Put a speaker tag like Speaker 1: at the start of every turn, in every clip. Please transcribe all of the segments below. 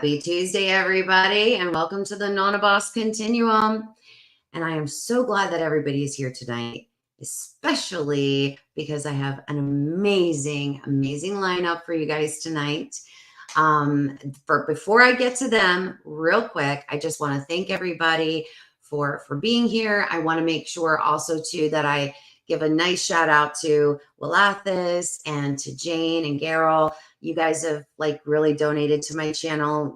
Speaker 1: Happy Tuesday, everybody, and welcome to the NonnaBoss Continuum. And I am so glad that everybody is here tonight, especially because I have an amazing lineup for you guys tonight. Before I get to them, real quick, I just want to thank everybody for being here. I want to make sure also too that I give a nice shout out to Willathis and to Jane and Garrel. You guys have really donated to my channel,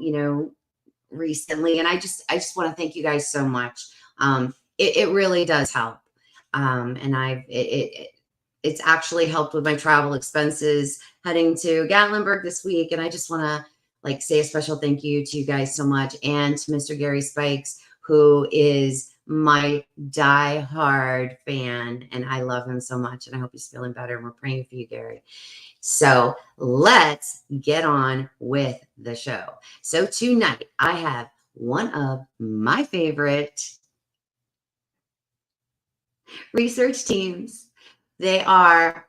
Speaker 1: recently. And I just want to thank you guys so much. It really does help. And it's actually helped with my travel expenses heading to Gatlinburg this week. And I just want to say a special thank you to you guys so much. And to Mr. Gary Spikes, who is my die-hard fan. And I love him so much. And I hope he's feeling better. And we're praying for you, Gary. So let's get on with the show. So tonight I have one of my favorite research teams. They are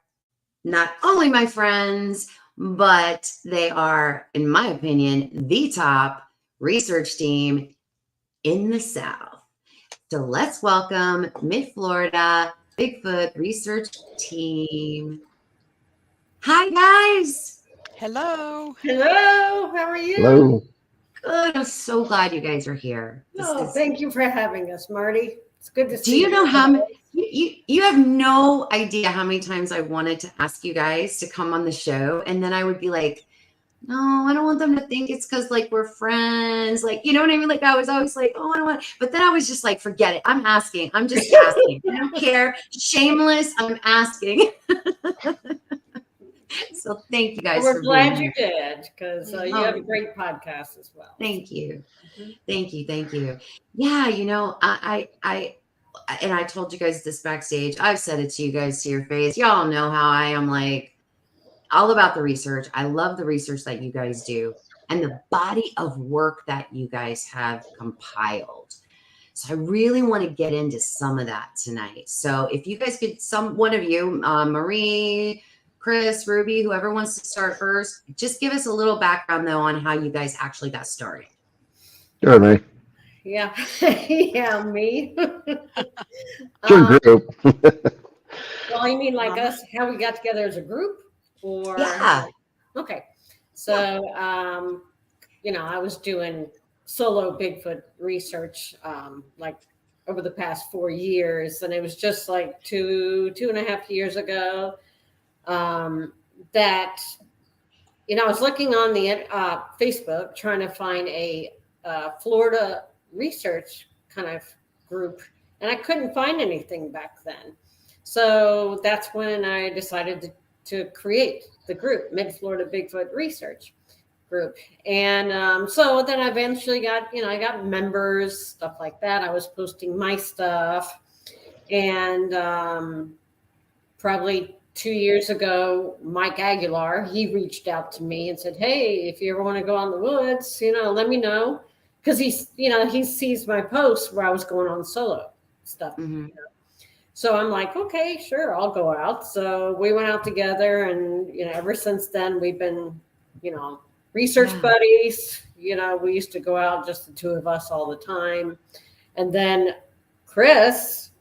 Speaker 1: not only my friends, but they are, in my opinion, the top research team in the South. So let's welcome Mid-Florida Bigfoot research team. Hi, guys.
Speaker 2: Hello.
Speaker 3: Hello. How are you?
Speaker 4: Hello.
Speaker 1: Good. I'm so glad you guys are here.
Speaker 3: Thank you for having us, Marty. It's good to see you.
Speaker 1: Do you know how many? You have no idea how many times I wanted to ask you guys to come on the show, and then I would be like, no, I don't want them to think it's because we're friends. You know what I mean? I was always like, oh, I don't want. But then I was just like, forget it. I'm asking. I'm just asking. I don't care. Shameless. I'm asking. So thank you guys.
Speaker 3: We're glad you did, because you have a great podcast as well.
Speaker 1: Thank you. Thank you. Yeah, I told you guys this backstage. I've said it to you guys to your face. Y'all know how I am all about the research. I love the research that you guys do and the body of work that you guys have compiled. So I really want to get into some of that tonight. So if you guys could, one of you, Marie, Chris, Ruby, whoever wants to start first, just give us a little background though on how you guys actually got started.
Speaker 4: Sure, me.
Speaker 3: Yeah. Yeah, me.
Speaker 4: Your group.
Speaker 3: Well, you mean us, how we got together as a group? Or
Speaker 1: yeah.
Speaker 3: Okay. So I was doing solo Bigfoot research over the past 4 years, and it was just 2.5 years ago that I was looking on the Facebook trying to find a Florida research kind of group, and I couldn't find anything back then. So that's when I decided to create the group, Mid-Florida Bigfoot Research Group. And so then I eventually got, I got members, stuff like that. I was posting my stuff. And probably 2 years ago, Mike Aguilar, he reached out to me and said, hey, if you ever want to go on the woods, let me know. Because he sees my posts where I was going on solo stuff.
Speaker 1: Mm-hmm.
Speaker 3: So I'm like, okay, sure, I'll go out. So we went out together, and ever since then we've been, research buddies. We used to go out, just the two of us, all the time. And then Chris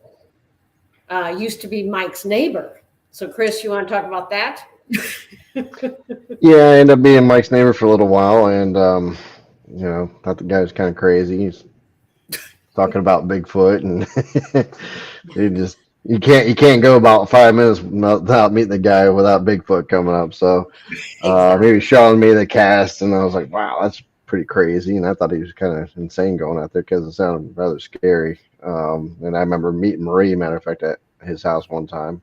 Speaker 3: used to be Mike's neighbor. So Chris, you want to talk about that?
Speaker 4: Yeah, I ended up being Mike's neighbor for a little while, and thought the guy was kind of crazy. He's talking about Bigfoot, and you can't go about 5 minutes without meeting the guy without Bigfoot coming up. So he was showing me the cast, and I was like, wow, that's pretty crazy. And I thought he was kind of insane going out there because it sounded rather scary. And I remember meeting Marie, matter of fact, at his house one time.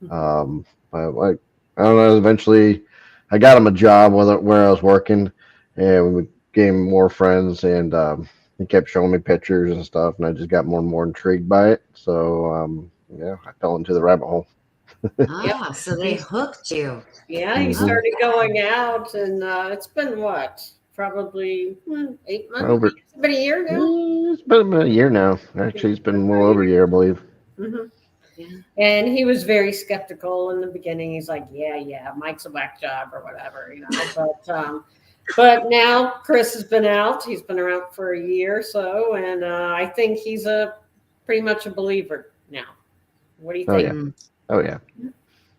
Speaker 4: But I don't know, eventually I got him a job where I was working, and we became more friends, and he kept showing me pictures and stuff, and I just got more and more intrigued by it. So I fell into the rabbit hole.
Speaker 1: So they hooked you.
Speaker 3: Yeah, he started going out, and it's been what? Probably 8 months? It's been a year now?
Speaker 4: It's been about a year now. Actually, it's been well over a year, I believe.
Speaker 3: Mm-hmm. Yeah. And he was very skeptical in the beginning. He's like, yeah, Mike's a whack job or whatever, But But now Chris has been out. He's been around for a year or so, and I think he's pretty much a believer now. What do you
Speaker 4: Oh
Speaker 3: think?
Speaker 4: yeah. Oh yeah.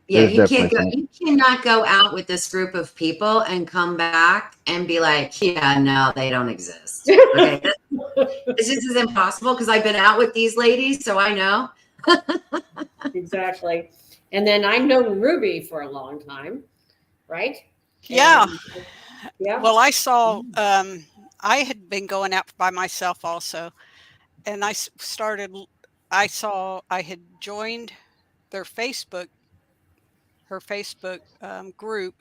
Speaker 1: Yeah,
Speaker 4: There's
Speaker 1: you can't
Speaker 4: definitely
Speaker 1: go.
Speaker 4: some.
Speaker 1: You cannot go out with this group of people and come back and be like, "Yeah, no, they don't exist." Okay, this just is impossible because I've been out with these ladies, so I know.
Speaker 3: Exactly. And then I know Ruby for a long time, right?
Speaker 2: Yeah.
Speaker 3: And, yeah.
Speaker 2: Well, I had been going out by myself also. And I had joined her Facebook group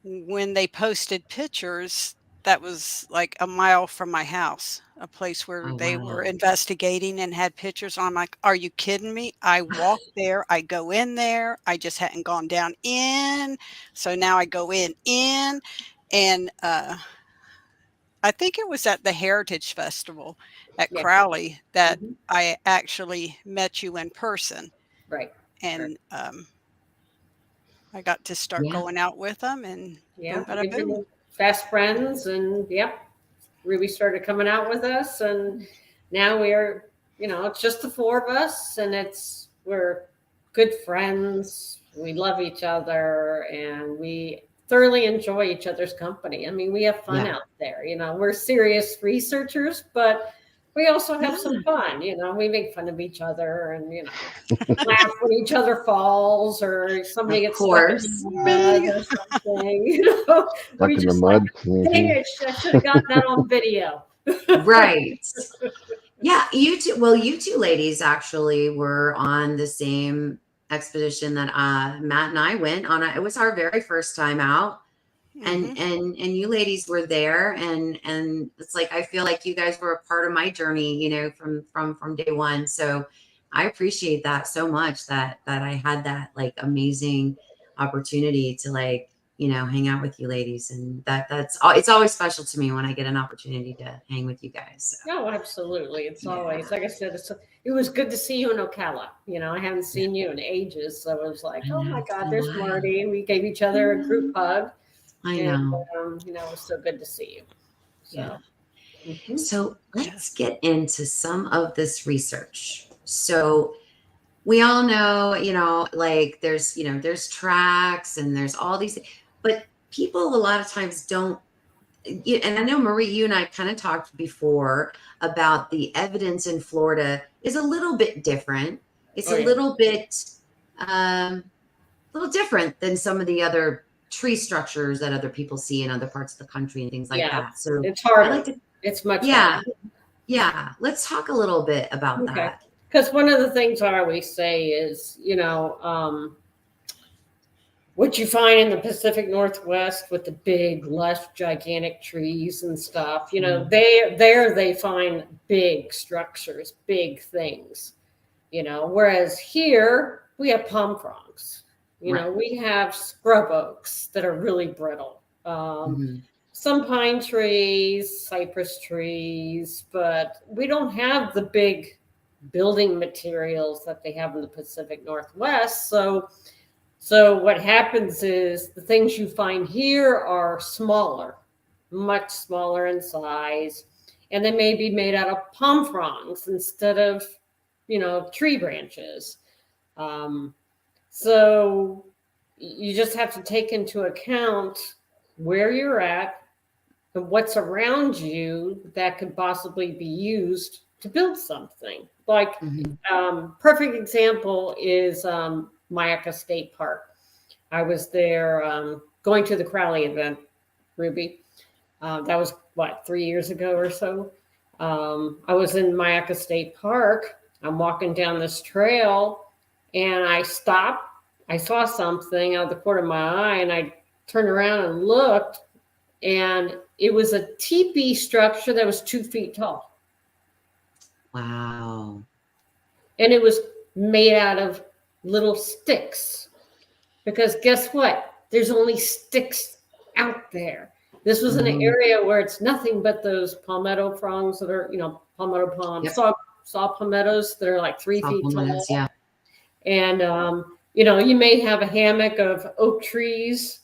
Speaker 2: when they posted pictures that was like a mile from my house, a place where
Speaker 1: Oh
Speaker 2: they were
Speaker 1: wow!
Speaker 2: investigating and had pictures. I'm like, are you kidding me? I walk there, I go in there. I just hadn't gone down in. So now I go in, and I think it was at the Heritage Festival at
Speaker 3: Yeah.
Speaker 2: Crowley that
Speaker 3: Mhm.
Speaker 2: I actually met you in person.
Speaker 3: Right.
Speaker 2: And I got to start
Speaker 1: Yeah,
Speaker 2: going out with them, and
Speaker 3: Yeah.
Speaker 2: boom, bada
Speaker 3: We
Speaker 2: boom.
Speaker 3: became fast friends, and yep. Ruby started coming out with us, and now it's just the four of us, and we're good friends. We love each other, and we thoroughly enjoy each other's company. I mean, we have fun
Speaker 1: yeah,
Speaker 3: out there. We're serious researchers, but we also have some
Speaker 1: yeah.
Speaker 3: fun. We make fun of each other, and laugh when each other falls or somebody
Speaker 1: Of
Speaker 3: gets stuck in
Speaker 1: course.
Speaker 3: the mud
Speaker 2: Me.
Speaker 3: or something.
Speaker 4: Stuck
Speaker 3: We
Speaker 4: in the
Speaker 3: just like,
Speaker 4: mud.
Speaker 3: dang
Speaker 4: Mhm.
Speaker 3: it, I should have gotten that on video.
Speaker 1: Right. Yeah, you two. Well, you two ladies actually were on the same expedition that Matt and I went on. It was our very first time out, and
Speaker 2: Hmm.
Speaker 1: you ladies were there, and it's like I feel like you guys were a part of my journey, from day one. So I appreciate that so much that I had that like amazing opportunity to like hang out with you ladies, and it's always special to me when I get an opportunity to hang with you guys. So
Speaker 3: No, absolutely. It's
Speaker 1: yeah,
Speaker 3: always, like I said, it was good to see you in Ocala. I haven't
Speaker 1: yeah,
Speaker 3: seen you in ages. So it was like,
Speaker 1: I
Speaker 3: oh
Speaker 1: know
Speaker 3: my
Speaker 1: it's
Speaker 3: God,
Speaker 1: been a
Speaker 3: there's
Speaker 1: while.
Speaker 3: Marty. We gave each other a group hug.
Speaker 1: I
Speaker 3: And,
Speaker 1: know.
Speaker 3: it was so good to see you.
Speaker 1: Yeah.
Speaker 3: So, mhm.
Speaker 1: So let's
Speaker 2: Yes.
Speaker 1: get into some of this research. So we all know, like there's tracks and there's all these, but people a lot of times don't. And I know Marie, you and I kind of talked before about the evidence in Florida is a little bit different. It's
Speaker 3: Oh,
Speaker 1: a
Speaker 3: yeah.
Speaker 1: um, little different than some of the other tree structures that other people see in other parts of the country and things like
Speaker 3: Yeah.
Speaker 1: that. So
Speaker 3: It's
Speaker 1: I like
Speaker 3: harder.
Speaker 1: to,
Speaker 3: It's much harder.
Speaker 1: yeah, yeah. Let's talk a little bit about
Speaker 3: Okay.
Speaker 1: that.
Speaker 3: Because one of the things I always say is, what you find in the Pacific Northwest with the big, lush, gigantic trees and stuff,
Speaker 1: Mm.
Speaker 3: they find big structures, big things, whereas here we have palm fronds,
Speaker 1: Right.
Speaker 3: we have scrub oaks that are really brittle.
Speaker 1: Mhm.
Speaker 3: Some pine trees, cypress trees, but we don't have the big building materials that they have in the Pacific Northwest. So what happens is the things you find here are smaller, much smaller in size, and they may be made out of palm fronds instead of, tree branches. Um, so you just have to take into account where you're at and what's around you that could possibly be used to build something. Like,
Speaker 1: Mhm.
Speaker 3: perfect example is Mayaca State Park. I was there going to the Crowley event, Ruby. That was what, 3 years ago or so. I was in Mayaca State Park. I'm walking down this trail and I stopped. I saw something out of the corner of my eye and I turned around and looked, and it was a teepee structure that was 2 feet tall.
Speaker 1: Wow.
Speaker 3: And it was made out of little sticks. Because guess what? There's only sticks out there. This was in an
Speaker 1: Mhm.
Speaker 3: area where it's nothing but those palmetto fronds that are, palmetto palms,
Speaker 1: Yep.
Speaker 3: saw palmettos that are like 3 feet tall.
Speaker 1: Supplements. Yeah.
Speaker 3: And, you may have a hammock of oak trees,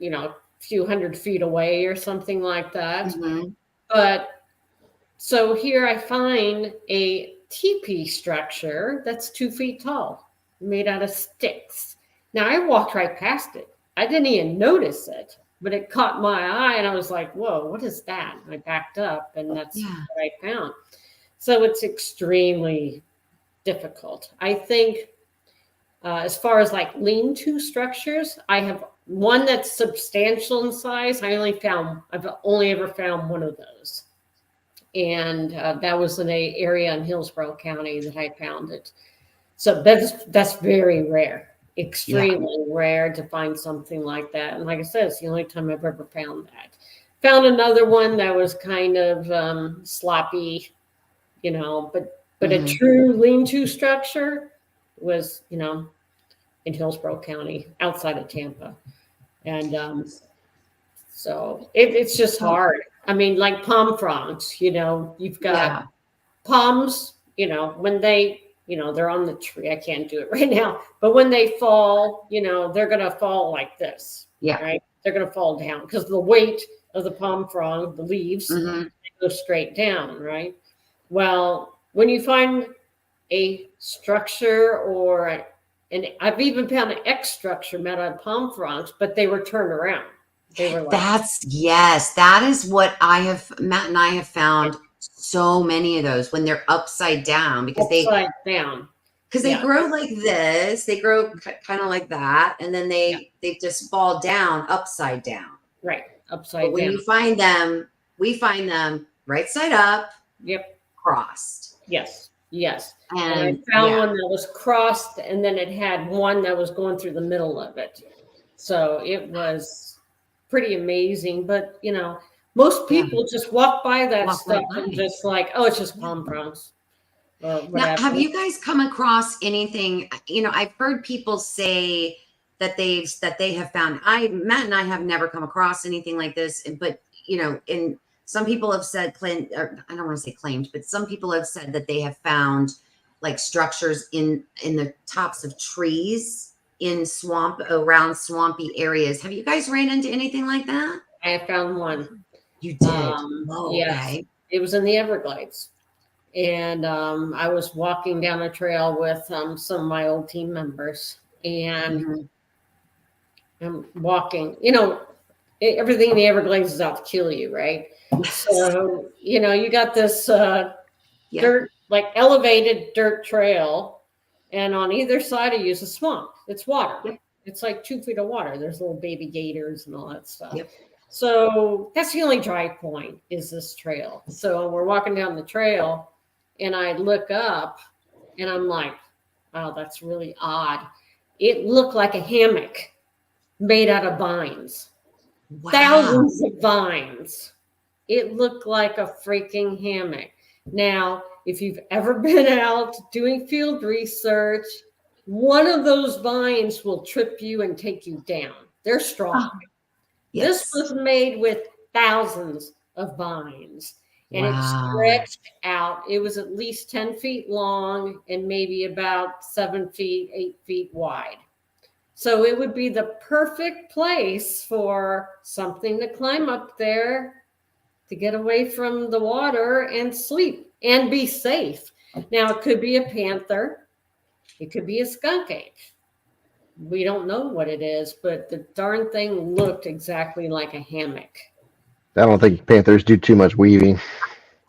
Speaker 3: a few 100 feet away or something like that.
Speaker 1: Mhm.
Speaker 3: But so here I find a teepee structure that's 2 feet tall, made out of sticks. Now I walked right past it. I didn't even notice it, but it caught my eye and I was like, whoa, what is that? And I backed up and that's
Speaker 1: Yeah.
Speaker 3: what I found. So it's extremely difficult. I think as far as like lean-to structures, I have one that's substantial in size. I've only ever found one of those. And that was in an area in Hillsborough County that I found it. So that's very rare, extremely rare to find something like that. And like I said, it's the only time I've ever found that. Found another one that was kind of sloppy, but a true lean-to structure was, in Hillsborough County, outside of Tampa. And so it's just hard. I mean, like palm fronds, you've got palms, when they're on the tree. I can't do it right now, but when they fall, they're going to fall like this.
Speaker 1: Yeah.
Speaker 3: Right. They're going to fall down because the weight of the palm frond, the leaves, they go straight down. Right. Well, when you find a structure and I've even found an X structure made out of palm fronds, but they were turned around. They were like,
Speaker 1: that is what Matt and I have found so many of those when they're upside down because they grow like this, they grow kind of like that. And then they just fall down upside down.
Speaker 3: Right. Upside down.
Speaker 1: When you find them, we find them right side up.
Speaker 3: Yep.
Speaker 1: Crossed.
Speaker 3: Yes. Yes.
Speaker 1: And
Speaker 3: I found one that was crossed and then it had one that was going through the middle of it. So it was pretty amazing. But, most people just walk by that stuff and just like, oh, it's just palm fronds.
Speaker 1: Now, have you guys come across anything? I've heard people say that they have found. Matt and I have never come across anything like this, but and some people have said or I don't want to say claimed, but some people have said that they have found like structures in the tops of trees around swampy areas. Have you guys ran into anything like that?
Speaker 3: I have found one.
Speaker 1: You did?
Speaker 3: Yes. Okay. It was in the Everglades. And I was walking down a trail with some of my old team members. And I'm walking, everything in the Everglades is out to kill you, right? So, you got this dirt, like elevated dirt trail. And on either side of you is a swamp. It's water. Yep. It's like 2 feet of water. There's little baby gators and all that stuff. Yep. So that's the only dry point is this trail. So we're walking down the trail and I look up and I'm like, wow, that's really odd. It looked like a hammock made out of vines. Wow. Thousands of vines. It looked like a freaking hammock. Now, if you've ever been out doing field research, one of those vines will trip you and take you down. They're strong. Oh. Yes. This was made with thousands of vines and it stretched out. It was at least 10 feet long and maybe about 7 feet, 8 feet wide. So it would be the perfect place for something to climb up there to get away from the water and sleep and be safe. Now, it could be a panther. It could be a skunk ape. We don't know what it is, but the darn thing looked exactly like a hammock.
Speaker 4: I don't think panthers do too much weaving.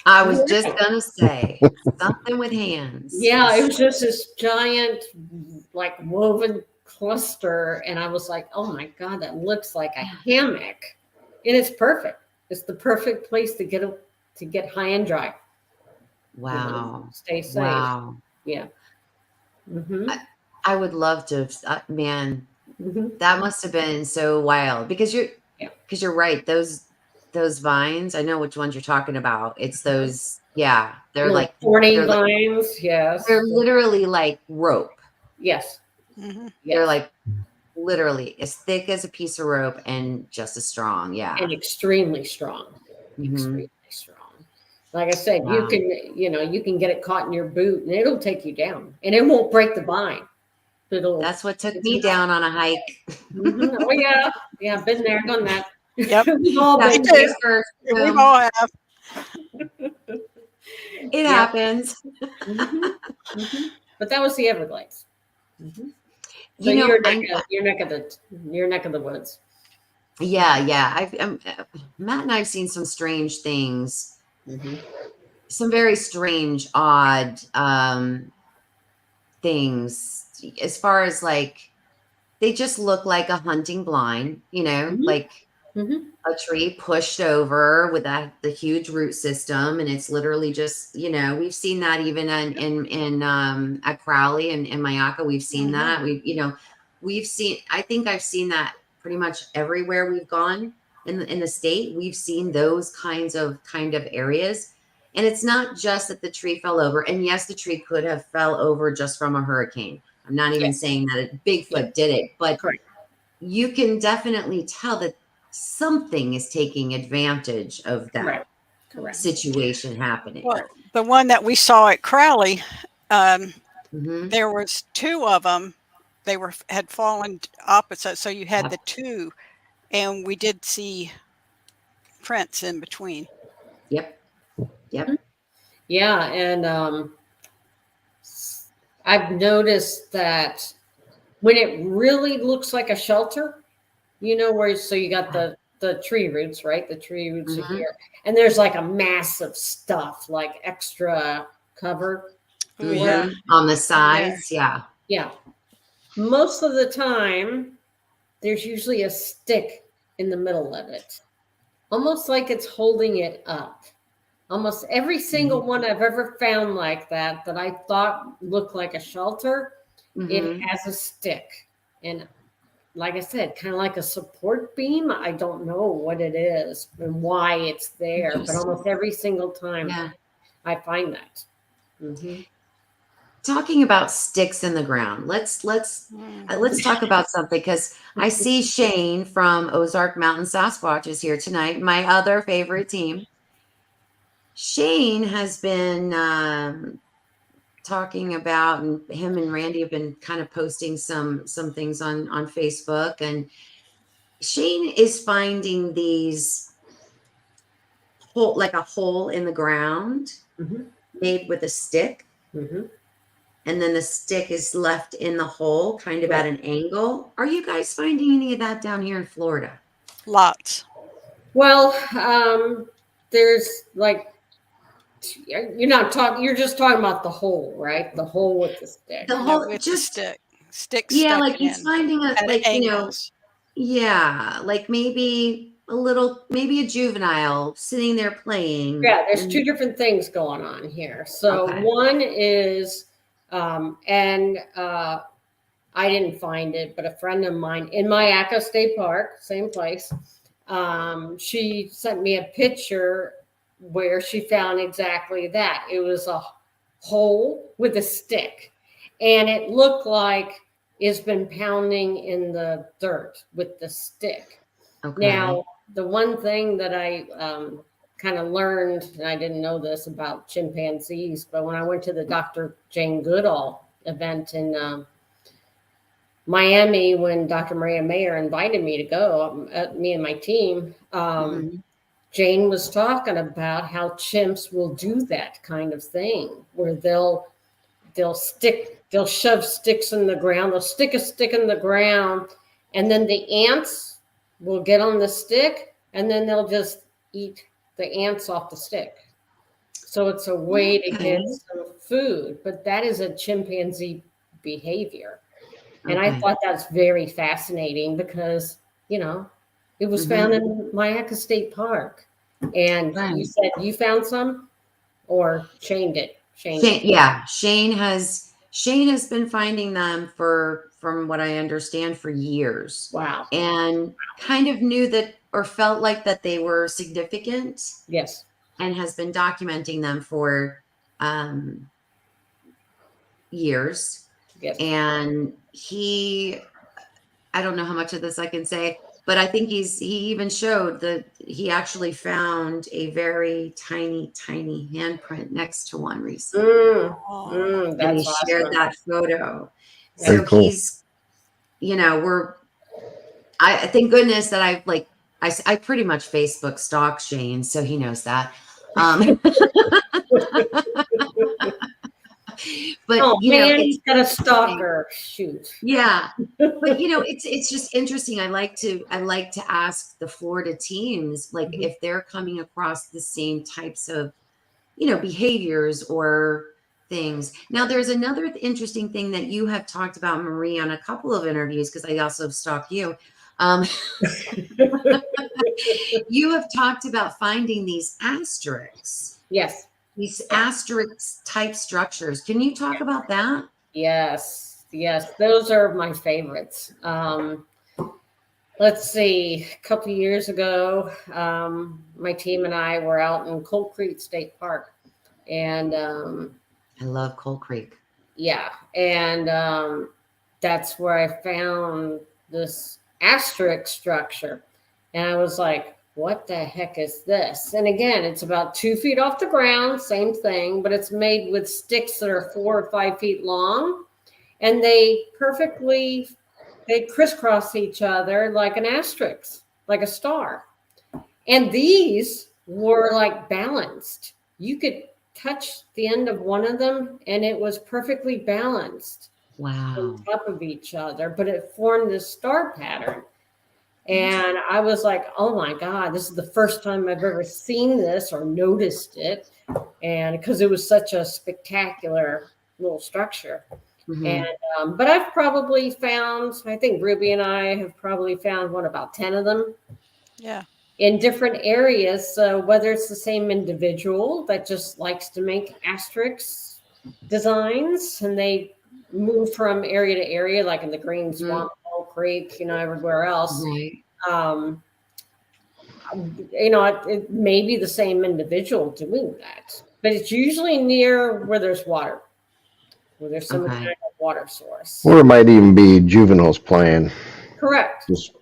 Speaker 1: I was just going to say something with hands.
Speaker 3: Yeah, it was just this giant, like woven cluster. And I was like, oh my God, that looks like a hammock. And it's perfect. It's the perfect place to get high and dry.
Speaker 1: Wow.
Speaker 3: Stay safe. Wow. Yeah. Mm-hmm.
Speaker 1: I would love to, man. That must have been so wild because you're right. Those vines, I know which ones you're talking about. It's those, they're like
Speaker 3: thorny vines. Yes,
Speaker 1: they're literally like rope.
Speaker 3: Yes,
Speaker 1: they're like literally as thick as a piece of rope and just as strong. Yeah,
Speaker 3: and extremely strong. Extremely strong. Like I said, you can get it caught in your boot and it'll take you down, and it won't break the vine. Little.
Speaker 1: That's what took me down on a hike.
Speaker 3: Mhm. Oh yeah, yeah, been there, done that.
Speaker 2: Yep.
Speaker 3: We've all
Speaker 1: That's
Speaker 3: been
Speaker 2: Me
Speaker 3: there.
Speaker 2: too.
Speaker 1: face first.
Speaker 2: We've all have.
Speaker 1: It
Speaker 3: Yep.
Speaker 1: happens.
Speaker 3: Mhm, mhm. But that was the Everglades. Mhm. So
Speaker 1: You know,
Speaker 3: your neck of the woods.
Speaker 1: yeah. Matt and I've seen some strange things,
Speaker 3: Mhm.
Speaker 1: some very strange, odd things as far as like they just look like a hunting blind,
Speaker 3: Mhm.
Speaker 1: like
Speaker 3: Mhm.
Speaker 1: a tree pushed over with the huge root system, and it's literally just, we've seen that even in at Crowley and in Mayaka. We've seen
Speaker 3: Mhm.
Speaker 1: that. I think I've seen that pretty much everywhere we've gone in the state. We've seen those kind of areas. And it's not just that the tree fell over. And yes, the tree could have fell over just from a hurricane. I'm not even
Speaker 3: Yes.
Speaker 1: saying that
Speaker 3: Yeah.
Speaker 1: Bigfoot did it, but
Speaker 3: Correct.
Speaker 1: you can definitely tell that something is taking advantage of that
Speaker 3: Correct. Correct.
Speaker 1: situation happening.
Speaker 2: Well, the one that we saw at Crowley,
Speaker 1: Hmm.
Speaker 2: there was two of them. They had fallen opposite, so you had the two, and we did see prints in between.
Speaker 1: Yep. Yep.
Speaker 3: Yeah, and I've noticed that when it really looks like a shelter, where so you got the tree roots, right? The tree roots are
Speaker 1: Hmm.
Speaker 3: here, and there's like a mass of stuff, like extra cover
Speaker 2: Oh
Speaker 3: for
Speaker 2: yeah,
Speaker 3: it.
Speaker 1: On the
Speaker 2: yeah.
Speaker 1: sides. Yeah.
Speaker 3: Yeah, most of the time, there's usually a stick in the middle of it, almost like it's holding it up. Almost every single one I've ever found like that I thought looked like a shelter, it
Speaker 1: Hmm.
Speaker 3: has a stick. And like I said, kind of like a support beam. I don't know what it is and why it's there, but
Speaker 1: Interesting.
Speaker 3: almost every single time
Speaker 1: Yeah.
Speaker 3: I find that. Hmm.
Speaker 1: Talking about sticks in the ground. Let's talk about something, because I see Shane from Ozark Mountain Sasquatch is here tonight. My other favorite team. Shane has been talking about, and him and Randy have been kind of posting some things on Facebook, and Shane is finding these like a hole in the ground
Speaker 3: Hmm.
Speaker 1: made with a stick,
Speaker 3: Hmm.
Speaker 1: and then the stick is left in the hole kind of at
Speaker 3: Right.
Speaker 1: an angle. Are you guys finding any of that down here in Florida?
Speaker 2: Lots.
Speaker 3: Well, there's like you're just talking about the hole, right? The hole with the stick.
Speaker 1: The
Speaker 2: No,
Speaker 1: whole
Speaker 2: with the
Speaker 1: just
Speaker 2: stick
Speaker 1: Yeah,
Speaker 2: stuck
Speaker 1: like he's
Speaker 2: in
Speaker 1: finding a
Speaker 2: at
Speaker 1: like,
Speaker 2: angles.
Speaker 1: yeah, like maybe a juvenile sitting there playing.
Speaker 3: Yeah, there's two
Speaker 1: And
Speaker 3: different things going on here. So
Speaker 1: okay.
Speaker 3: one is, and I didn't find it, but a friend of mine in Mayaka State Park, same place, she sent me a picture where she found exactly that. It was a hole with a stick, and it looked like it's been pounding in the dirt with the stick.
Speaker 1: Okay.
Speaker 3: Now, the one thing that I kind of learned, and I didn't know this about chimpanzees, but when I went to the Dr. Jane Goodall event in Miami, when Dr. Maria Mayer invited me to go, me and my team,
Speaker 1: Mhm.
Speaker 3: Jane was talking about how chimps will do that kind of thing, where they'll shove sticks in the ground, they'll stick a stick in the ground, and then the ants will get on the stick, and then they'll just eat the ants off the stick. So it's a way to get
Speaker 1: Okay.
Speaker 3: some food, but that is a chimpanzee behavior. And I
Speaker 1: Okay.
Speaker 3: thought that's very fascinating because, you know, it was found
Speaker 1: Mhm.
Speaker 3: in Mayaka State Park. And you
Speaker 1: Right.
Speaker 3: said you found some or Shane did? Shane did.
Speaker 1: Shane has been finding them from what I understand, for years,
Speaker 3: Wow.
Speaker 1: and kind of knew that or felt like that they were significant,
Speaker 3: Yes.
Speaker 1: and has been documenting them for um, years.
Speaker 3: Yes.
Speaker 1: And I don't know how much of this I can say, but I think he even showed that he actually found a very tiny handprint next to one recently.
Speaker 3: Mm,
Speaker 2: Oh,
Speaker 1: And he
Speaker 3: that's
Speaker 1: shared
Speaker 3: awesome.
Speaker 1: that photo. So
Speaker 4: Very cool.
Speaker 1: he's, I thank goodness that I pretty much Facebook stalk Shane, so he knows that. But
Speaker 3: Oh man,
Speaker 1: it's
Speaker 3: he's got a
Speaker 1: interesting.
Speaker 3: stalker. Shoot.
Speaker 1: Yeah. But it's just interesting. I like to ask the Florida teams, like, if they're coming across the same types of, behaviors or things. Now, there's another interesting thing that you have talked about, Marie, on a couple of interviews, because I also stalk you. You have talked about finding these asterisks,
Speaker 3: Yes.
Speaker 1: these asterisk type structures. Can you talk about that?
Speaker 3: Yes. Yes. Those are my favorites. Let's see. A couple of years ago, my team and I were out in Cold Creek State Park, and
Speaker 1: I love Cold Creek.
Speaker 3: yeah, and that's where I found this asterisk structure, and I was like, "What the heck is this?" And again, it's about 2 feet off the ground, same thing, but it's made with sticks that are 4 or 5 feet long, and they crisscross each other like an asterisk, like a star. And these were like balanced. You could touch the end of one of them and it was perfectly balanced
Speaker 1: Wow.
Speaker 3: on top of each other, but it formed this star pattern. And I was like, oh my God, this is the first time I've ever seen this or noticed it. And because it was such a spectacular little structure.
Speaker 1: Mhm.
Speaker 3: And but I've probably found, I think Ruby and I have probably found about 10 of them.
Speaker 2: Yeah.
Speaker 3: In different areas. So whether it's the same individual that just likes to make asterisk designs, and they move from area to area, like in the Green Swamp, Old Creek, everywhere else.
Speaker 1: Right.
Speaker 3: It may be the same individual doing that, but it's usually near where there's water, where there's some kind of water source.
Speaker 4: Or it might even be juveniles playing,
Speaker 3: Correct.
Speaker 4: just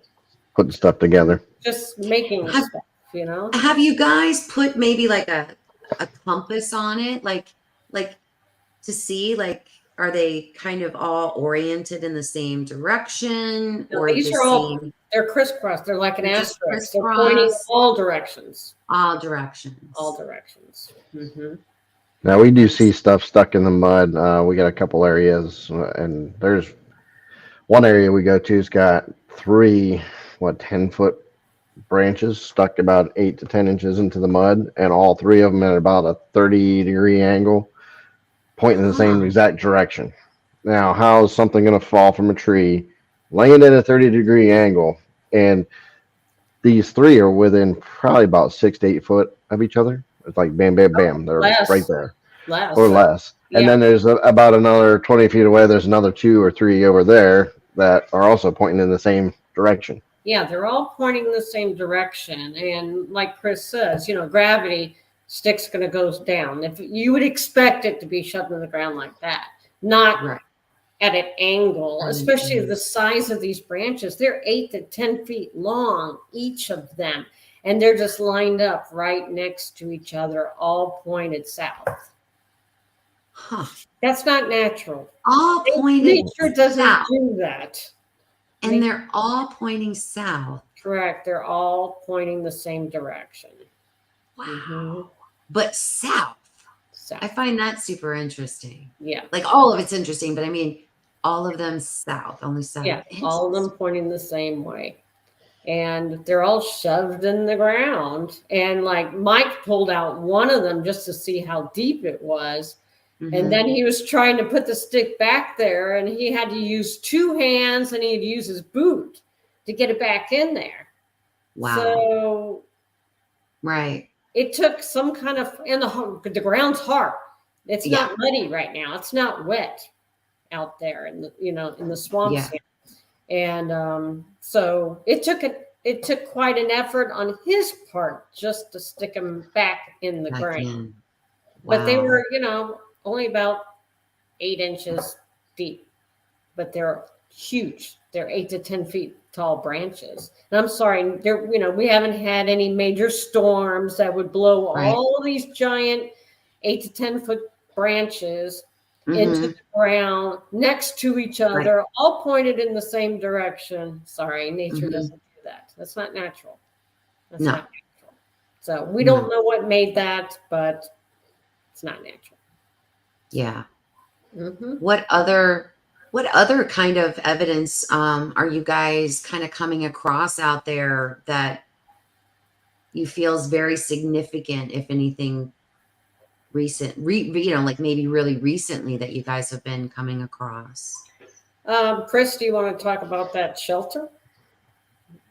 Speaker 4: putting stuff together.
Speaker 3: Just making stuff,
Speaker 1: Have you guys put maybe like a compass on it, like to see, like, are they kind of all oriented in the same direction,
Speaker 3: No,
Speaker 1: or
Speaker 3: these
Speaker 1: the
Speaker 3: are all,
Speaker 1: same?
Speaker 3: they're crisscrossed. They're like an
Speaker 1: They're just
Speaker 3: asterisk. They're pointing
Speaker 1: crisscross.
Speaker 3: all directions.
Speaker 1: All directions.
Speaker 3: All directions. Mm-hmm.
Speaker 4: Now we do see stuff stuck in the mud. We got a couple areas, and there's one area we go to's got 3 10-foot branches stuck about 8 to 10 inches into the mud, and all 3 of them at about a 30-degree angle, pointing in the same exact direction. Now, how is something going to fall from a tree, land at a 30-degree angle, and these 3 are within probably about 6 to 8 foot of each other? It's like bam, bam, bam. They're right there.
Speaker 3: Less.
Speaker 4: Or less. And then there's about another 20 feet away, there's another 2 or 3 over there that are also pointing in the same direction.
Speaker 3: Yeah, they're all pointing in the same direction. And like Chris says, gravity, stick's going to go down. If you would expect it to be shoved in the ground like that, not at an angle, especially the size of these branches. They're 8 to 10 feet long, each of them. And they're just lined up right next to each other, all pointed south.
Speaker 1: Huh.
Speaker 3: That's not natural.
Speaker 1: All pointed
Speaker 3: Nature doesn't
Speaker 1: south.
Speaker 3: do that.
Speaker 1: And they're all pointing south.
Speaker 3: Correct. They're all pointing the same direction.
Speaker 1: Wow.
Speaker 3: Mm-hmm.
Speaker 1: But south.
Speaker 3: South.
Speaker 1: I find that super interesting.
Speaker 3: Yeah.
Speaker 1: Like, all of it's interesting, but I mean, all of them south, only south.
Speaker 3: Yeah, all of them pointing the same way. And they're all shoved in the ground. And like Mike pulled out one of them just to see how deep it was.
Speaker 1: Mhm.
Speaker 3: And then he was trying to put the stick back there, and he had to use 2 hands, and he'd use his boot to get it back in there.
Speaker 1: Wow.
Speaker 3: So
Speaker 1: Right.
Speaker 3: it took some kind of, and the ground's hard. It's not muddy right now. It's not wet out there in the, in the swamps.
Speaker 1: Yeah.
Speaker 3: And so it took quite an effort on his part just to stick him back in the ground.
Speaker 1: Wow.
Speaker 3: But they were, only about 8 inches deep, but they're huge. They're 8 to 10 feet tall branches. And I'm sorry, we haven't had any major storms that would blow all these giant 8 to 10 foot branches into
Speaker 1: Mhm.
Speaker 3: the ground next to each
Speaker 1: Right.
Speaker 3: other, all pointed in the same direction. Sorry, nature
Speaker 1: Mhm.
Speaker 3: doesn't do that. That's not natural. That's
Speaker 1: No.
Speaker 3: not natural. So we
Speaker 1: No.
Speaker 3: don't know what made that, but it's not natural.
Speaker 1: Yeah.
Speaker 3: Hmm.
Speaker 1: What other kind of evidence are you guys kind of coming across out there that you feel is very significant, if anything recent, like maybe really recently that you guys have been coming across?
Speaker 3: Chris, do you want to talk about that shelter?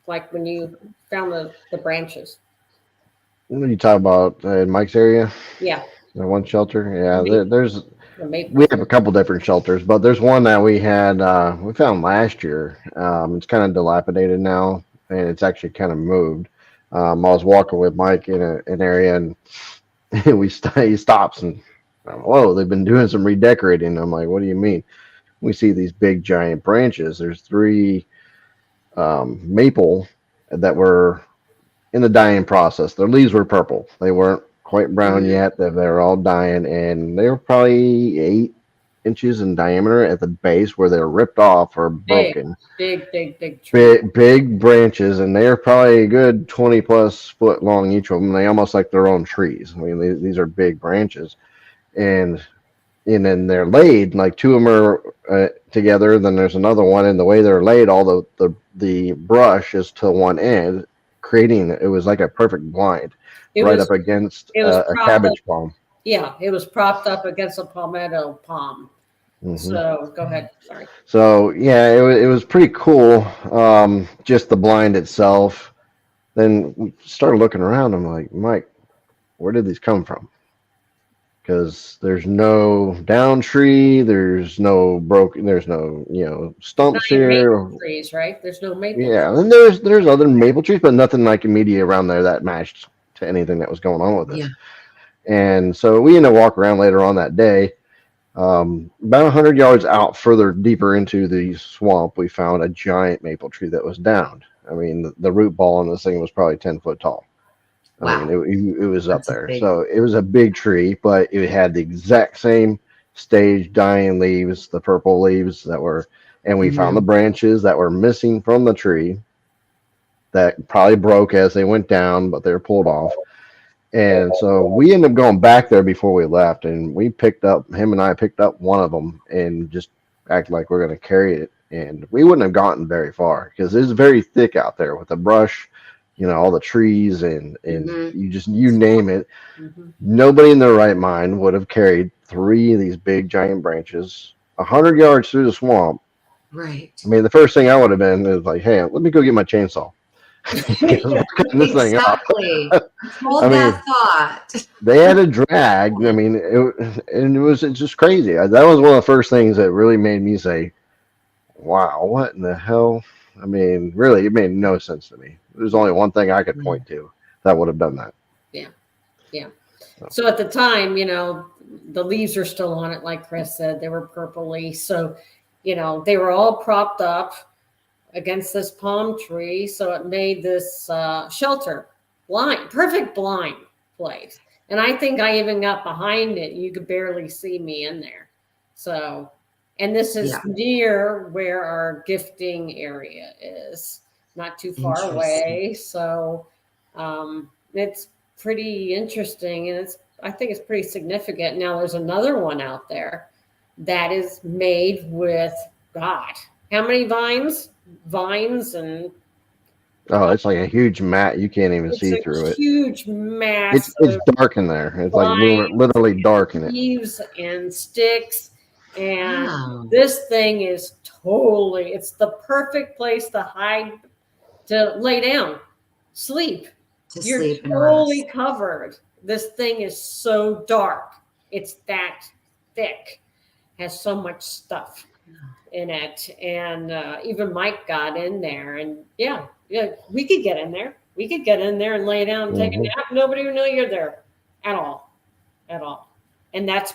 Speaker 3: Like when you found the branches?
Speaker 4: What are you talking about in Mike's area?
Speaker 3: Yeah,
Speaker 4: The one shelter? Yeah,
Speaker 3: the
Speaker 4: there's
Speaker 3: maple.
Speaker 4: we have a couple different shelters, but there's one that we found last year. It's kind of dilapidated now, and it's actually kind of moved. I was walking with Mike in an area, and he stops and whoa, they've been doing some redecorating. I'm like, what do you mean? We see these big giant branches. There's three maple that were in the dying process. Their leaves were purple. They weren't quite brown
Speaker 1: Mhm.
Speaker 4: yet. They were all dying, and they were probably 8 inches in diameter at the base where they were ripped off or
Speaker 3: Big,
Speaker 4: broken.
Speaker 3: big tree.
Speaker 4: Big branches, and they're probably a good 20+ foot long each of them. They almost like their own trees. I mean, these are big branches, and then they're laid like two of them are together. Then there's another one, and the way they're laid, all the brush is to one end, creating it was like a perfect blind
Speaker 3: It
Speaker 4: right
Speaker 3: was
Speaker 4: up against
Speaker 3: it was
Speaker 4: a
Speaker 3: propped up.
Speaker 4: cabbage palm.
Speaker 3: Yeah, it was propped up against a palmetto palm.
Speaker 4: Hmm.
Speaker 3: So go ahead. Sorry.
Speaker 4: So yeah, it was pretty cool. Just the blind itself. Then we started looking around. I'm like, Mike, where did these come from? Because there's no down tree, there's no broken, there's no stumps
Speaker 3: Nine
Speaker 4: here.
Speaker 3: maple trees, right? There's no maple
Speaker 4: Yeah,
Speaker 3: trees.
Speaker 4: and there's other maple trees, but nothing like immediate around there that matched to anything that was going on with
Speaker 1: Yeah.
Speaker 4: us. And so we ended up walking around later on that day. About 100 yards out, further deeper into the swamp, we found a giant maple tree that was downed. I mean, the root ball on this thing was probably 10 foot tall. I mean,
Speaker 1: Wow.
Speaker 4: it was up
Speaker 1: That's a
Speaker 4: there.
Speaker 1: big.
Speaker 4: So it was a big tree, but it had the exact same stage dying leaves, the purple leaves that were, and we found the
Speaker 1: Mhm.
Speaker 4: branches that were missing from the tree that probably broke as they went down, but they were pulled off. And so we ended up going back there before we left, and him and I picked up one of them and just acted like we're going to carry it. And we wouldn't have gotten very far because it's very thick out there with the brush, all the trees and
Speaker 1: Mhm.
Speaker 4: you name it.
Speaker 3: Hmm.
Speaker 4: Nobody in their right mind would have carried three of these big giant branches 100 yards through the swamp.
Speaker 1: Right.
Speaker 4: I mean, the first thing I would have been is like, hey, let me go get my chainsaw. Because we're cutting this thing off.
Speaker 1: Exactly.
Speaker 4: I
Speaker 1: Hold
Speaker 4: mean,
Speaker 1: that thought.
Speaker 4: they had a drag. I mean, it's just crazy. That was one of the first things that really made me say, "Wow, what in the hell?" I mean, really, it made no sense to me. There's only one thing I could point to that would have done that.
Speaker 3: Yeah, yeah. So at the time, the leaves are still on it, like Chris said. They were purpley, so they were all propped up against this palm tree, so it made this shelter perfect blind place. And I think I even got behind it. You could barely see me in there. So, and this is
Speaker 1: Yeah.
Speaker 3: near where our gifting area is, not too far
Speaker 1: Interesting.
Speaker 3: away. So, it's pretty interesting, and I think it's pretty significant. Now, there's another one out there that is made with God. How many vines? Vines and
Speaker 4: Oh, it's like a huge mat. You can't even
Speaker 3: it's
Speaker 4: see
Speaker 3: a
Speaker 4: through it.
Speaker 3: huge mass
Speaker 4: It's
Speaker 3: of
Speaker 4: dark in there. It's like
Speaker 3: vines,
Speaker 4: literally dark in it.
Speaker 3: leaves, and sticks. And
Speaker 1: Wow.
Speaker 3: this thing is it's the perfect place to hide, to lay down, sleep.
Speaker 1: To
Speaker 3: You're
Speaker 1: sleep and
Speaker 3: totally
Speaker 1: rest.
Speaker 3: covered. This thing is so dark. It's that thick, has so much stuff in it. And even Mike got in there, and yeah, we could get in there. We could get in there and lay down and take a
Speaker 4: Mhm.
Speaker 3: nap. Nobody would know you're there at all, at all. And that's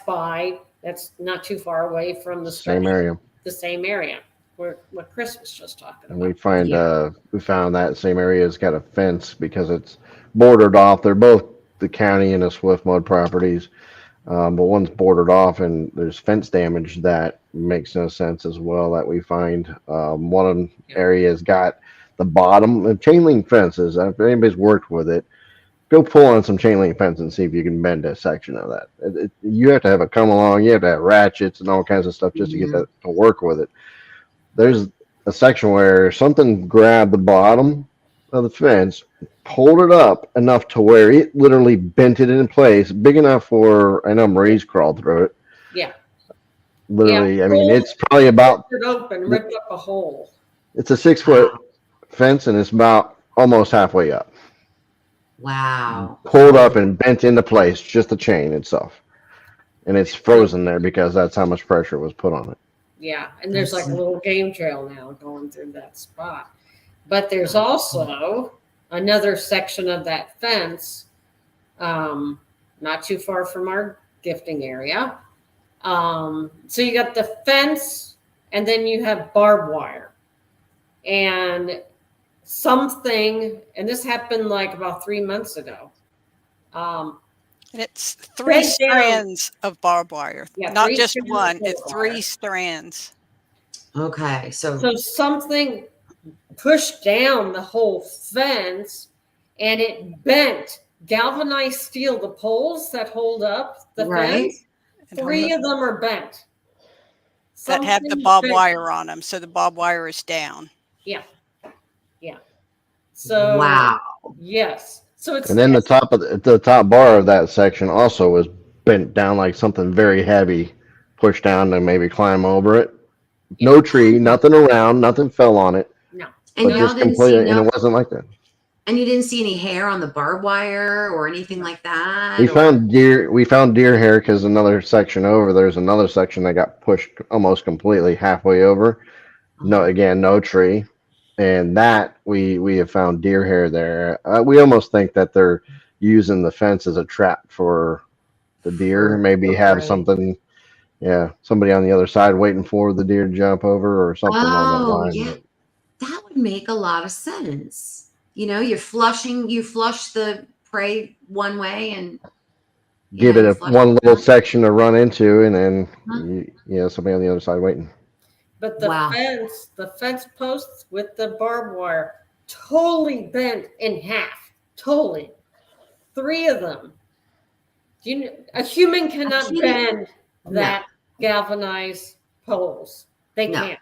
Speaker 3: not too far away from the
Speaker 4: Same area.
Speaker 3: the same area where what Chris was just talking
Speaker 4: And
Speaker 3: about.
Speaker 4: we found that same area has got a fence because it's bordered off. They're both the county and the Swift Mud properties. But one's bordered off, and there's fence damage that makes no sense as well that we find. One of the areas got the bottom of chain link fences. If anybody's worked with it, go pull on some chain link fence and see if you can bend a section of that. You have to have it come along. You have to have ratchets and all kinds of stuff just to get that to work with it. There's a section where something grabbed the bottom of the fence, pulled it up enough to where it literally bent it in place, big enough for, I know Marie's crawled through it.
Speaker 3: Yeah.
Speaker 4: Literally, I mean, it's probably about,
Speaker 3: ripped it open, ripped up a hole.
Speaker 4: it's a 6-foot fence and it's about almost halfway up.
Speaker 1: Wow.
Speaker 4: Pulled up and bent into place, just the chain itself. And it's frozen there because that's how much pressure was put on it.
Speaker 3: Yeah, and there's like a little game trail now going through that spot. But there's also another section of that fence, not too far from our gifting area. So you got the fence, and then you have barbed wire. And something, and this happened like about 3 months ago.
Speaker 2: And it's 3 strands of barbed wire, not just one. It's 3 strands.
Speaker 1: Okay, so
Speaker 3: something pushed down the whole fence, and it bent galvanized steel, the poles that hold up the fence. 3 of them are bent.
Speaker 2: That have the barbed wire on them, so the barbed wire is down.
Speaker 3: Yeah. So
Speaker 1: wow.
Speaker 3: Yes. So it's,
Speaker 4: and then the top bar of that section also was bent down like something very heavy, pushed down to maybe climb over it. No tree, nothing around, nothing fell on it.
Speaker 3: No.
Speaker 1: And
Speaker 4: but just completely, and it wasn't like that.
Speaker 1: And you didn't see any hair on the barbed wire or anything like that?
Speaker 4: We found deer hair because another section over, there's another section that got pushed almost completely halfway over. No tree. And that we have found deer hair there. We almost think that they're using the fence as a trap for the deer. Maybe have something, somebody on the other side waiting for the deer to jump over or something along that line.
Speaker 1: Yeah. That would make a lot of sense. You know, you flush the prey one way and
Speaker 4: give it one little section to run into, and then somebody on the other side waiting.
Speaker 3: But the fence posts with the barbed wire totally bent in half. Totally. 3 of them. A human cannot bend that galvanized poles. They can't.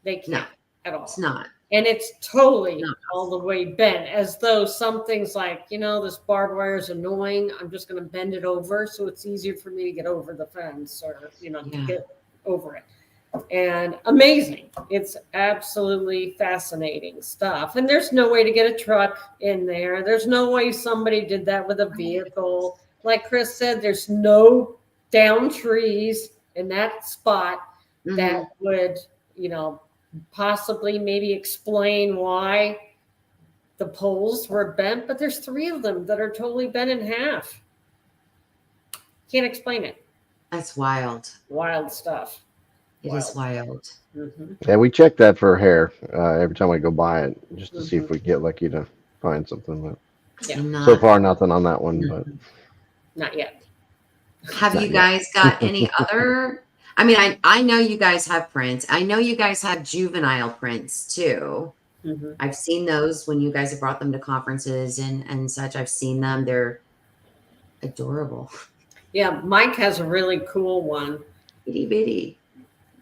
Speaker 3: They can't at all.
Speaker 1: It's not.
Speaker 3: And it's totally all the way bent, as though something's like, this barbed wire is annoying. I'm just going to bend it over so it's easier for me to get over the fence or, to get over it. And amazing. It's absolutely fascinating stuff. And there's no way to get a truck in there. There's no way somebody did that with a vehicle. Like Chris said, there's no down trees in that spot that would, possibly maybe explain why the poles were bent. But there's 3 of them that are totally bent in half. Can't explain it.
Speaker 1: That's wild.
Speaker 3: Wild stuff.
Speaker 1: It is wild.
Speaker 4: Yeah, we check that for hair every time we go by it, just to see if we get lucky to find something. But so far, nothing on that one. But
Speaker 3: not yet.
Speaker 1: Have you guys got any other? I mean, I know you guys have prints. I know you guys have juvenile prints too. I've seen those when you guys have brought them to conferences and such. I've seen them. They're adorable.
Speaker 3: Yeah, Mike has a really cool one.
Speaker 1: Itty bitty.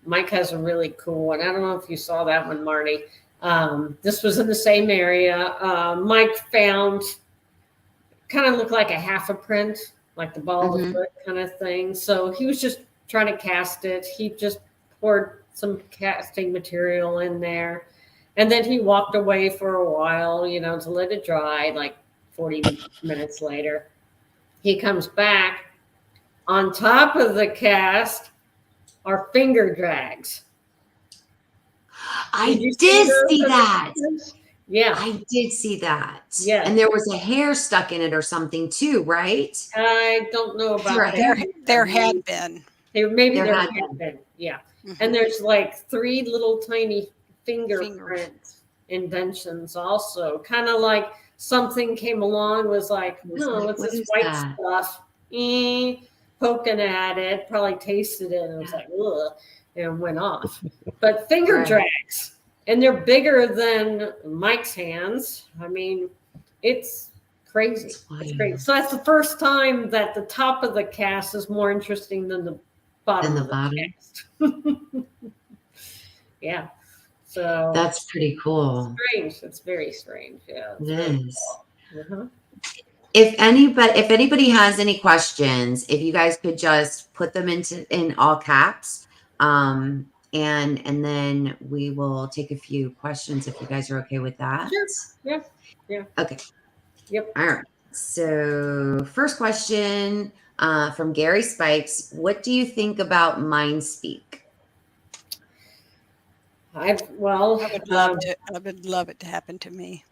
Speaker 3: Mike has a really cool one. I don't know if you saw that one, Marty. This was in the same area. Mike found, kind of looked like a half a print, like the ball of the foot kind of thing. So he was just trying to cast it. He just poured some casting material in there. And then he walked away for a while, to let it dry, like 40 minutes later. He comes back. On top of the cast are finger drags.
Speaker 1: I did see that.
Speaker 3: Yeah.
Speaker 1: I did see that.
Speaker 3: Yeah.
Speaker 1: And there was a hair stuck in it or something too, right?
Speaker 3: I don't know about that.
Speaker 2: There had been.
Speaker 3: Maybe there had been. Yeah. And there's like 3 little tiny fingerprint indentions also. Kind of like something came along, was like, no, it's this white stuff. poking at it, probably tasted it, and was like, ugh, and went off. But finger
Speaker 1: Right.
Speaker 3: drags, and they're bigger than Mike's hands. I mean, it's crazy. It's crazy. So that's the first time that the top of the cast is more interesting than the bottom of the cast. Yeah. So
Speaker 1: That's pretty cool.
Speaker 3: strange. It's very strange. Yeah.
Speaker 1: It is.
Speaker 3: Uh-huh.
Speaker 1: If anybody has any questions, if you guys could just put them in all caps, and then we will take a few questions if you guys are okay with that.
Speaker 3: Sure. Yeah. Yeah.
Speaker 1: Okay.
Speaker 3: Yep.
Speaker 1: All right. So first question from Gary Spikes: what do you think about mind speak?
Speaker 3: I
Speaker 2: would love to. I would love it to happen to me.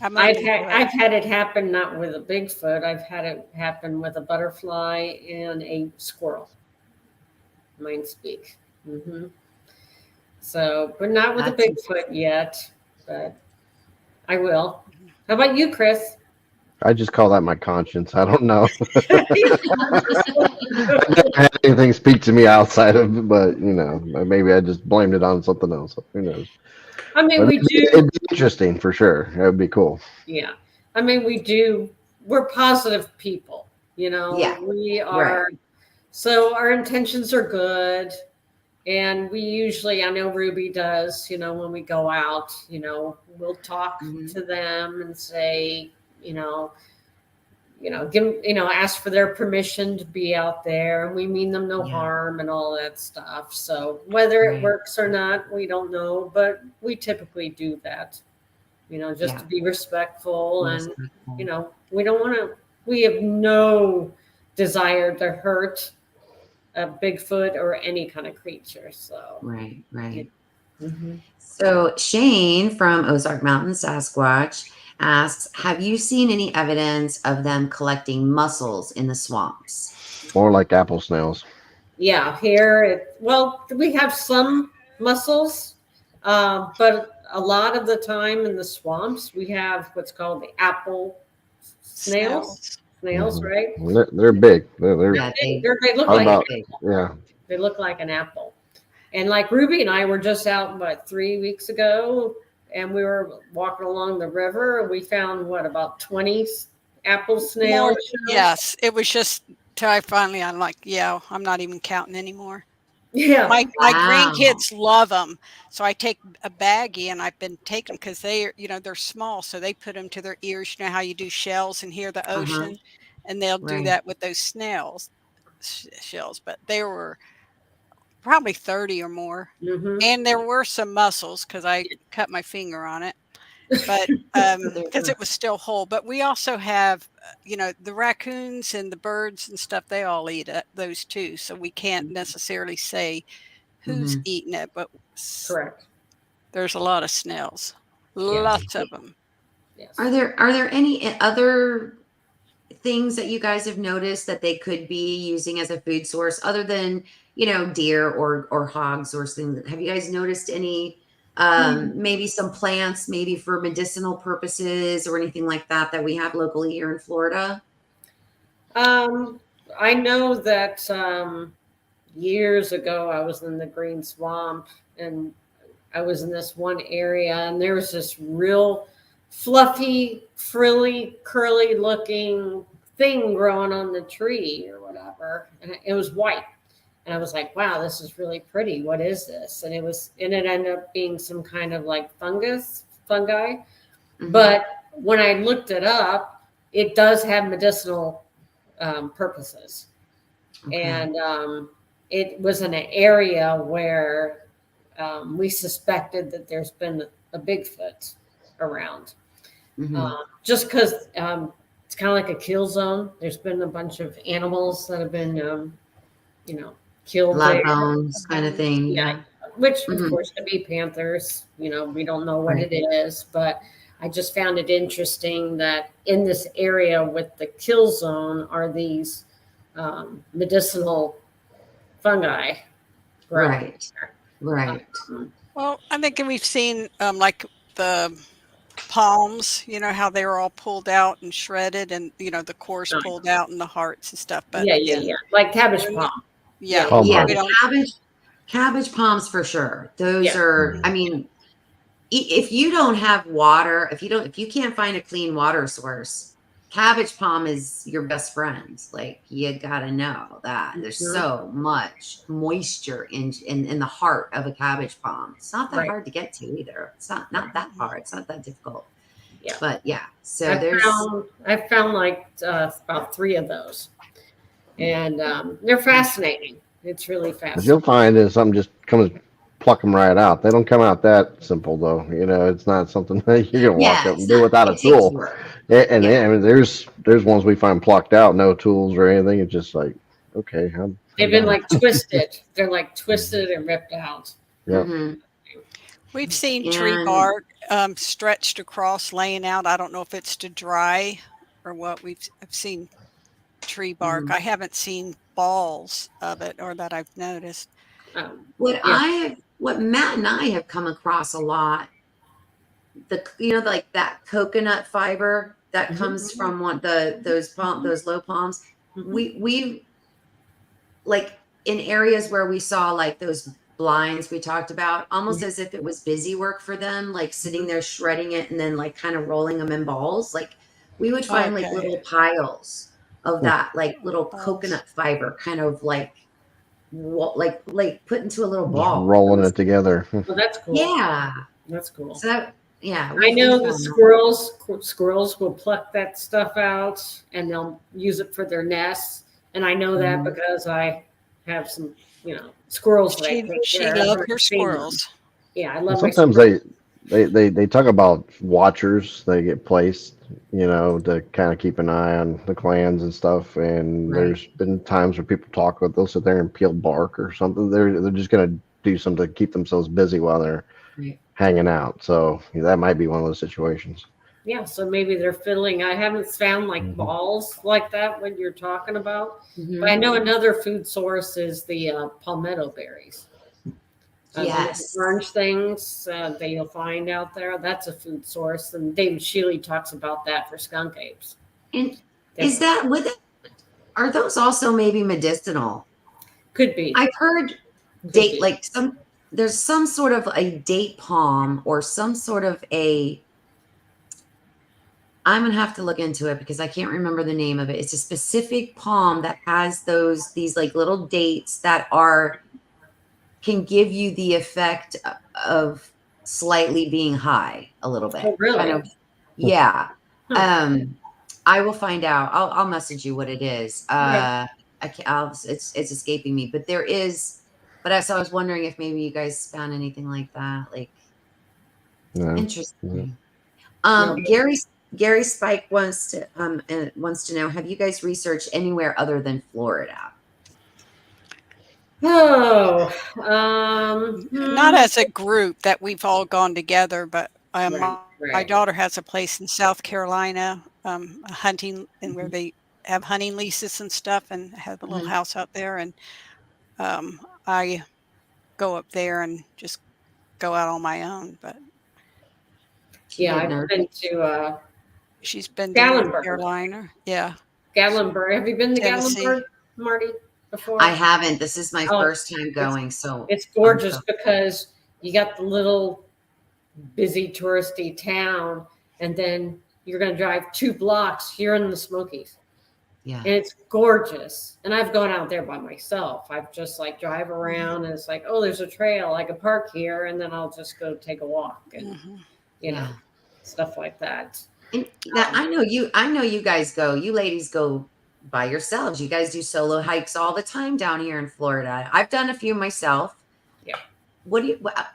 Speaker 3: I've had it happen not with a Bigfoot. I've had it happen with a butterfly and a squirrel. Mind speak. Mm-hmm. So, but not with a Bigfoot yet. But I will. How about you, Chris?
Speaker 4: I just call that my conscience. I don't know. I never had anything speak to me outside of it, but maybe I just blamed it on something else. Who knows?
Speaker 3: I mean,
Speaker 4: it'd be interesting for sure. It would be cool.
Speaker 3: Yeah. I mean, we're positive people,
Speaker 1: Yeah.
Speaker 3: We are. Right. So our intentions are good. And we usually, I know Ruby does, when we go out, we'll talk to them and say, ask for their permission to be out there, and we mean them no harm and all that stuff. So whether it works or not, we don't know, but we typically do that, just to be respectful. And, we have no desire to hurt a Bigfoot or any kind of creature. So
Speaker 1: right. Mm-hmm. So Shane from Ozark Mountain Sasquatch asks, have you seen any evidence of them collecting mussels in the swamps?
Speaker 4: More like apple snails.
Speaker 3: Yeah, here we have some mussels, but a lot of the time in the swamps we have what's called the apple snails. Snails, right?
Speaker 4: They're big. They
Speaker 3: look like
Speaker 4: about,
Speaker 3: they look like an apple. And like Ruby and I were just out 3 weeks ago, and we were walking along the river, and we found about 20 apple snails.
Speaker 2: Yes, it was just till I'm like, I'm not even counting anymore.
Speaker 3: Yeah,
Speaker 2: my grandkids love them, so I take a baggie, and I've been taking them because they're small, so they put them to their ears. You know how you do shells and hear the ocean, and they'll do that with those snails shells. But they were probably 30 or more, and there were some mussels because I cut my finger on it, but because it was still whole. But we also have the raccoons and the birds and stuff, they all eat those too, so we can't necessarily say who's eating it, but
Speaker 3: correct,
Speaker 2: there's a lot of snails, lots of them.
Speaker 1: Yes. Are there any other things that you guys have noticed that they could be using as a food source other than deer or hogs or something? Have you guys noticed any maybe some plants, maybe for medicinal purposes or anything like that we have locally here in Florida?
Speaker 3: I know that years ago I was in the Green Swamp, and I was in this one area, and there was this real fluffy, frilly, curly looking thing growing on the tree or whatever, and it was white. And I was like, wow, this is really pretty. What is this? And it ended up being some kind of like fungi. But when I looked it up, it does have medicinal purposes. Okay. And it was in an area where we suspected that there's been a Bigfoot around. Just because it's kind of like a kill zone. There's been a bunch of animals that have been, killed.
Speaker 1: Blood bones kind of thing. Yeah.
Speaker 3: Which, of course, could be panthers. We don't know what it is. But I just found it interesting that in this area with the kill zone are these medicinal fungi.
Speaker 1: Right.
Speaker 2: Well, I think we've seen like the palms, you know, how they were all pulled out and shredded and, you know, the cores pulled out and the hearts and stuff. But
Speaker 3: yeah. Like cabbage
Speaker 2: we're
Speaker 3: palm.
Speaker 2: not, yeah,
Speaker 4: Palm
Speaker 1: Yeah,
Speaker 2: we
Speaker 4: hearts.
Speaker 1: the
Speaker 2: don't.
Speaker 1: cabbage palms for sure. Those
Speaker 3: Yeah.
Speaker 1: are, I mean, if you don't have water, if you can't find a clean water source, cabbage palm is your best friend. Like you gotta know that there's so much moisture in the heart of a cabbage palm. It's not that
Speaker 3: Right.
Speaker 1: hard to get to either. It's not that hard. It's not that difficult.
Speaker 3: Yeah.
Speaker 1: But yeah, so there's
Speaker 3: I found like about 3 of those, and they're fascinating. It's really
Speaker 4: What
Speaker 3: fascinating.
Speaker 4: you'll find is something just comes, pluck them right out. They don't come out that simple though. You know, it's not something that you're gonna walk
Speaker 1: yeah,
Speaker 4: up and
Speaker 1: it's
Speaker 4: do
Speaker 1: not,
Speaker 4: without
Speaker 1: it
Speaker 4: a
Speaker 1: takes
Speaker 4: tool.
Speaker 1: work.
Speaker 4: And
Speaker 1: Yeah.
Speaker 4: I mean, there's ones we find plucked out, no tools or anything. It's just like, okay,
Speaker 3: They've been like twisted. They're like twisted and ripped out.
Speaker 4: Yep.
Speaker 1: Mhm.
Speaker 2: We've seen tree
Speaker 1: And
Speaker 2: bark stretched across, laying out. I don't know if it's to dry or what. I've seen tree bark.
Speaker 1: Mhm.
Speaker 2: I haven't seen balls of it or that I've noticed.
Speaker 1: What Matt and I have come across a lot, like that coconut fiber that comes from those low palms. We like in areas where we saw like those blinds we talked about, almost as if it was busy work for them, like sitting there shredding it and then like kind of rolling them in balls. Like we would find like
Speaker 2: Okay.
Speaker 1: little piles of that, like little
Speaker 2: Balls.
Speaker 1: coconut fiber, kind of like put into a little
Speaker 4: Just
Speaker 1: ball.
Speaker 4: rolling it together.
Speaker 3: Well, that's cool.
Speaker 1: Yeah.
Speaker 3: That's cool.
Speaker 1: So yeah,
Speaker 3: I know the
Speaker 1: found that.
Speaker 3: squirrels will pluck that stuff out and they'll use it for their nests. And I know that because I have some, squirrels that I take
Speaker 2: She
Speaker 3: care
Speaker 2: loved
Speaker 3: of.
Speaker 2: her
Speaker 3: I've seen them.
Speaker 2: squirrels.
Speaker 3: Yeah, I
Speaker 4: And
Speaker 3: love my
Speaker 4: sometimes
Speaker 3: squirrels.
Speaker 4: they talk about watchers. They get placed, to kind of keep an eye on the clans and stuff. And
Speaker 1: Right.
Speaker 4: there's been times where people talk with, they'll sit there and peel bark or something. They're just gonna do something to keep themselves busy while they're
Speaker 1: Right.
Speaker 4: hanging out. So that might be one of those situations.
Speaker 3: Yeah, so maybe they're fiddling. I haven't found like balls like that what you're talking about.
Speaker 1: Mhm.
Speaker 3: But I know another food source is the palmetto berries. The
Speaker 1: Yes.
Speaker 3: orange things that you'll find out there. That's a food source. And David Shealy talks about that for skunk apes.
Speaker 1: And is that with it? Are those also maybe medicinal?
Speaker 3: Could be.
Speaker 1: I've heard
Speaker 3: be.
Speaker 1: there's some sort of a date palm or some sort of I'm gonna have to look into it because I can't remember the name of it. It's a specific palm that has these like little dates that can give you the effect of slightly being high a little bit.
Speaker 3: Oh, really?
Speaker 1: Kind of, yeah.
Speaker 3: Huh.
Speaker 1: I will find out. I'll message you what it is.
Speaker 3: Okay.
Speaker 1: It's escaping me, but there is. But I was wondering if maybe you guys found anything like that. Like
Speaker 4: No.
Speaker 1: interesting.
Speaker 3: No.
Speaker 1: Gary Spike wants to know: have you guys researched anywhere other than Florida?
Speaker 3: Oh,
Speaker 2: Not as a group that we've all gone together, but my
Speaker 3: right.
Speaker 2: daughter has a place in South Carolina, hunting, and where they have hunting leases and stuff, and have a little house out there. And I go up there and just go out on my own. But
Speaker 3: Yeah, I've been to
Speaker 2: she's been to
Speaker 3: Gatlinburg.
Speaker 2: North Carolina. Yeah.
Speaker 3: Gatlinburg. Have you been to
Speaker 2: Tennessee.
Speaker 3: Gatlinburg, Marty, before?
Speaker 1: I haven't. This is my first time going, so
Speaker 3: it's gorgeous because you got the little busy touristy town, and then you're going to drive 2 blocks. You're in the Smokies.
Speaker 1: Yeah,
Speaker 3: And it's gorgeous. And I've gone out there by myself. I've just like drive around and it's like, oh, there's a trail. I could park here and then I'll just go take a walk and, stuff like that.
Speaker 1: And now, I know you guys go, you ladies go by yourselves. You guys do solo hikes all the time down here in Florida. I've done a few myself.
Speaker 3: Yeah.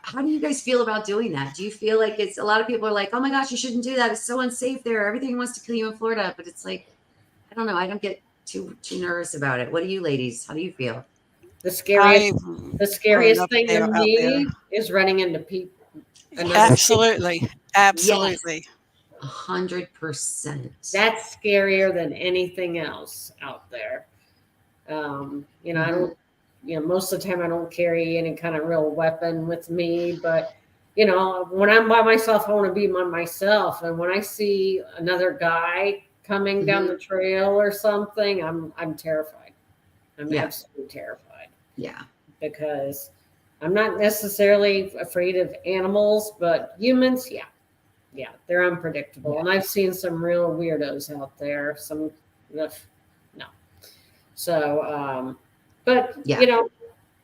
Speaker 1: How do you guys feel about doing that? Do you feel like a lot of people are like, oh my gosh, you shouldn't do that. It's so unsafe there. Everything wants to kill you in Florida. But it's like, I don't know. I don't get too nervous about it. What do you ladies? How do you feel?
Speaker 3: The scariest thing to me is running into people.
Speaker 2: Absolutely. Absolutely.
Speaker 1: 100%.
Speaker 3: That's scarier than anything else out there. I don't, most of the time I don't carry any kind of real weapon with me, but you know, when I'm by myself, I want to be by myself. And when I see another guy coming down the trail or something, I'm terrified. I'm absolutely terrified.
Speaker 1: Yeah.
Speaker 3: Because I'm not necessarily afraid of animals, but humans, yeah, they're unpredictable.
Speaker 1: Yeah.
Speaker 3: And I've seen some real weirdos out there. Some, no. So, but you know,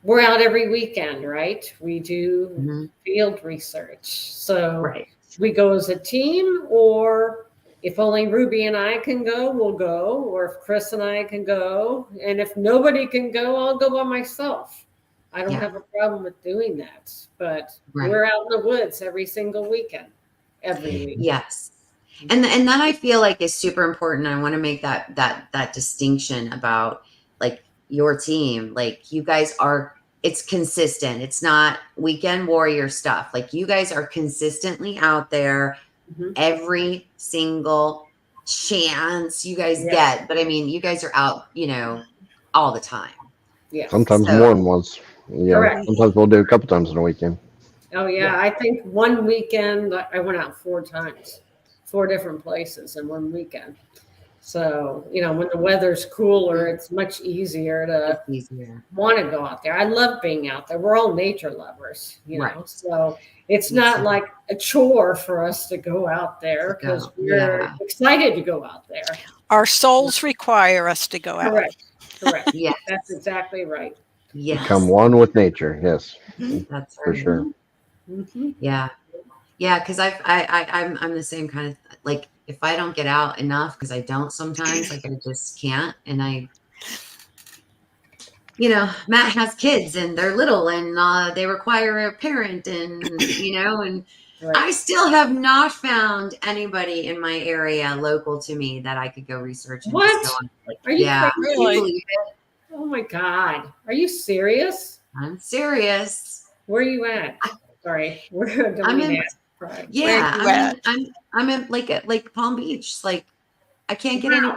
Speaker 3: we're out every weekend, right? We do field research. So we go as a team, or if only Ruby and I can go, we'll go. Or if Chris and I can go. And if nobody can go, I'll go by myself. I don't have a problem with doing that. But we're out in the woods every single weekend. Every week.
Speaker 1: Yes. And that I feel like is super important. I want to make that distinction about like your team. Like you guys are, it's consistent. It's not weekend warrior stuff. Like you guys are consistently out there every single chance you guys get. But I mean, you guys are out, you know, all the time.
Speaker 3: Yeah.
Speaker 4: Sometimes more than once. Yeah.
Speaker 3: Correct.
Speaker 4: Sometimes we'll do a couple times in a weekend.
Speaker 3: Oh yeah. I think one weekend I went out 4 times, 4 different places in one weekend. So, you know, when the weather's cooler, it's much easier to want to go out there. I love being out there. We're all nature lovers, you know, so it's not like a chore for us to go out there because we're excited to go out there.
Speaker 2: Our souls require us to go out.
Speaker 3: Correct. Yeah, that's exactly right.
Speaker 4: Become one with nature. Yes.
Speaker 1: That's
Speaker 4: for sure.
Speaker 1: Yeah. Yeah. Cause I'm the same kind of like, if I don't get out enough, because I don't sometimes, like I just can't. And you know, Matt has kids and they're little and they require a parent and, you know, and I still have not found anybody in my area local to me that I could go research. And
Speaker 3: What?
Speaker 1: just go on. Like,
Speaker 3: are you
Speaker 2: really?
Speaker 3: Oh my God. Are you serious?
Speaker 1: I'm serious.
Speaker 3: Where are you at? Sorry.
Speaker 1: I'm in. Yeah, I'm in like Palm Beach. Like I can't get any.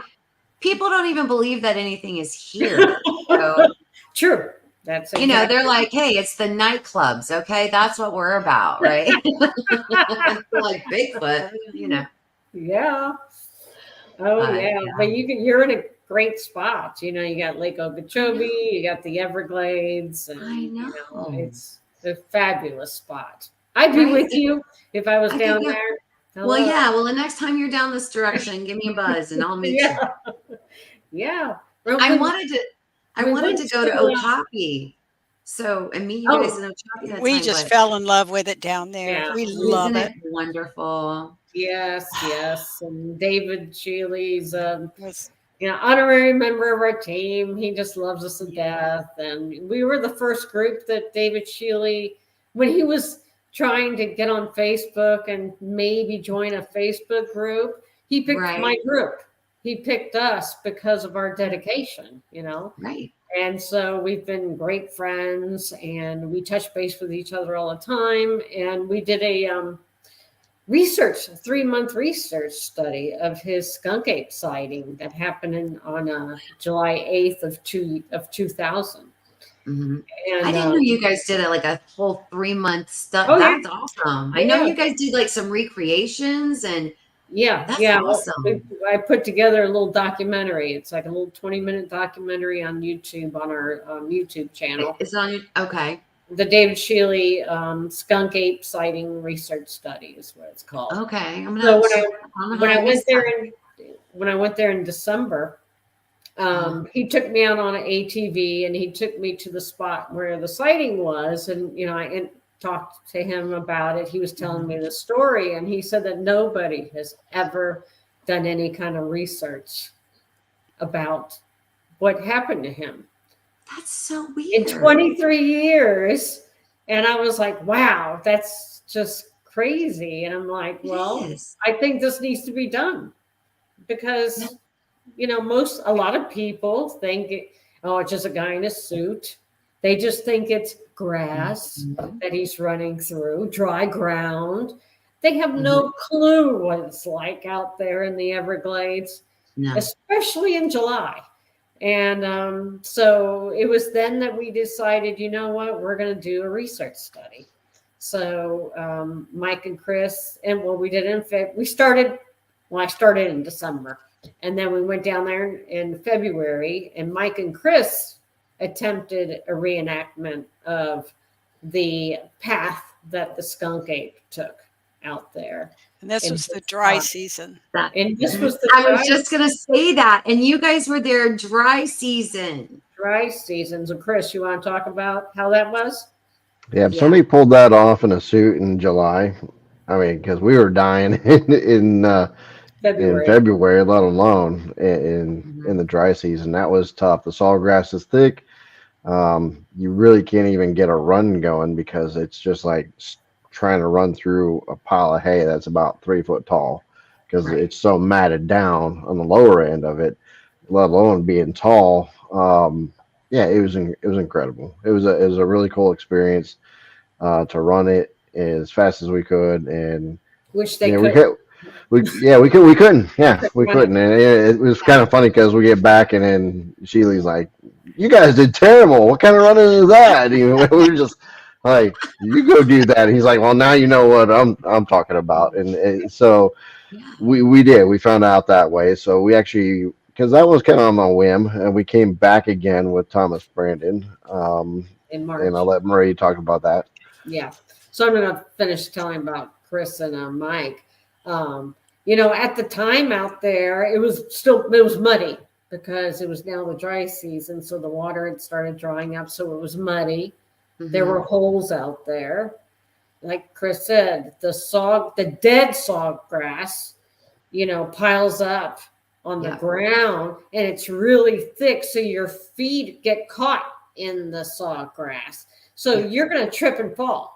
Speaker 1: People don't even believe that anything is here. So,
Speaker 3: true. That's
Speaker 1: you know, they're like, hey, it's the nightclubs. Okay, that's what we're about, right? Like Bigfoot, you know.
Speaker 3: Yeah. Oh yeah, but you're in a great spot. You know, you got Lake Okeechobee, you got the Everglades, and
Speaker 1: I know.
Speaker 3: You know, it's a fabulous spot. I'd be with you if I was down there. Hello.
Speaker 1: Well, yeah. Well, the next time you're down this direction, give me a buzz and I'll meet you.
Speaker 3: Yeah.
Speaker 1: I wanted to go to Otapi. So and meet you guys in Otapi that
Speaker 2: we
Speaker 1: time,
Speaker 2: just fell in love with it down there.
Speaker 3: Yeah.
Speaker 2: We love
Speaker 1: it. Wonderful.
Speaker 3: Yes. And David Shealy's you know, honorary member of our team. He just loves us to death. And we were the first group that David Shealy, when he was trying to get on Facebook and maybe join a Facebook group, he picked my group. He picked us because of our dedication, you know?
Speaker 1: Right.
Speaker 3: And so we've been great friends and we touch base with each other all the time. And we did a 3-month research study of his skunk ape sighting that happened on July 8th of 2000.
Speaker 1: And I didn't know you guys did like a whole 3-month study. That's awesome. I know you guys did like some recreations and that's awesome.
Speaker 3: I put together a little documentary. It's like a little 20-minute documentary on YouTube on our YouTube channel.
Speaker 1: It's on your
Speaker 3: the David Shealy Skunk Ape Sighting Research Study is what it's called.
Speaker 1: Okay.
Speaker 3: So when I went there in December, he took me out on an ATV and he took me to the spot where the sighting was, and you know, I talked to him about it. He was telling me the story, and he said that nobody has ever done any kind of research about what happened to him.
Speaker 1: That's so weird.
Speaker 3: In 23 years. And I was like, wow, that's just crazy. And I'm like, well, I think this needs to be done because, you know, a lot of people think, it's just a guy in a suit. They just think it's grass that he's running through, dry ground. They have no clue what it's like out there in the Everglades, especially in July. And so it was then that we decided, you know what, we're going to do a research study. So Mike and Chris, and well, we did in Feb. I started in December, and then we went down there in February, and Mike and Chris attempted a reenactment of the path that the skunk ape took out there.
Speaker 2: And this
Speaker 3: And
Speaker 2: was the dry season.
Speaker 3: And this was the
Speaker 1: I was just going to say that. And you guys were there dry season.
Speaker 3: dry season. So, Chris, you want to talk about how that was?
Speaker 4: Yeah, if somebody pulled that off in a suit in July, I mean, because we were dying in February, let alone in the dry season. That was tough. The sawgrass is thick. You really can't even get a run going because it's just like trying to run through a pile of hay that's about 3 foot tall because it's so matted down on the lower end of it, let alone being tall. Yeah, it was incredible. It was a really cool experience to run it as fast as we could, and
Speaker 3: which they
Speaker 4: we couldn't. Yeah, we couldn't. And it was kind of funny because we get back and then Sheely's like, "You guys did terrible. What kind of running is that?" We were just like, "You go do that." And he's like, "Well, now you know what I'm talking about." And so we did. We found out that way. So we actually, because that was kind of on a whim, and we came back again with Thomas Brandon.
Speaker 3: In March.
Speaker 4: And I'll let Marie talk about that.
Speaker 3: Yeah. So I'm going to finish telling about Chris and Mike. At the time out there, it was muddy because it was now the dry season. So the water had started drying up. So it was muddy. Mm-hmm. There were holes out there. Like Chris said, the dead sawgrass, piles up on the ground and it's really thick. So your feet get caught in the sawgrass. So you're going to trip and fall.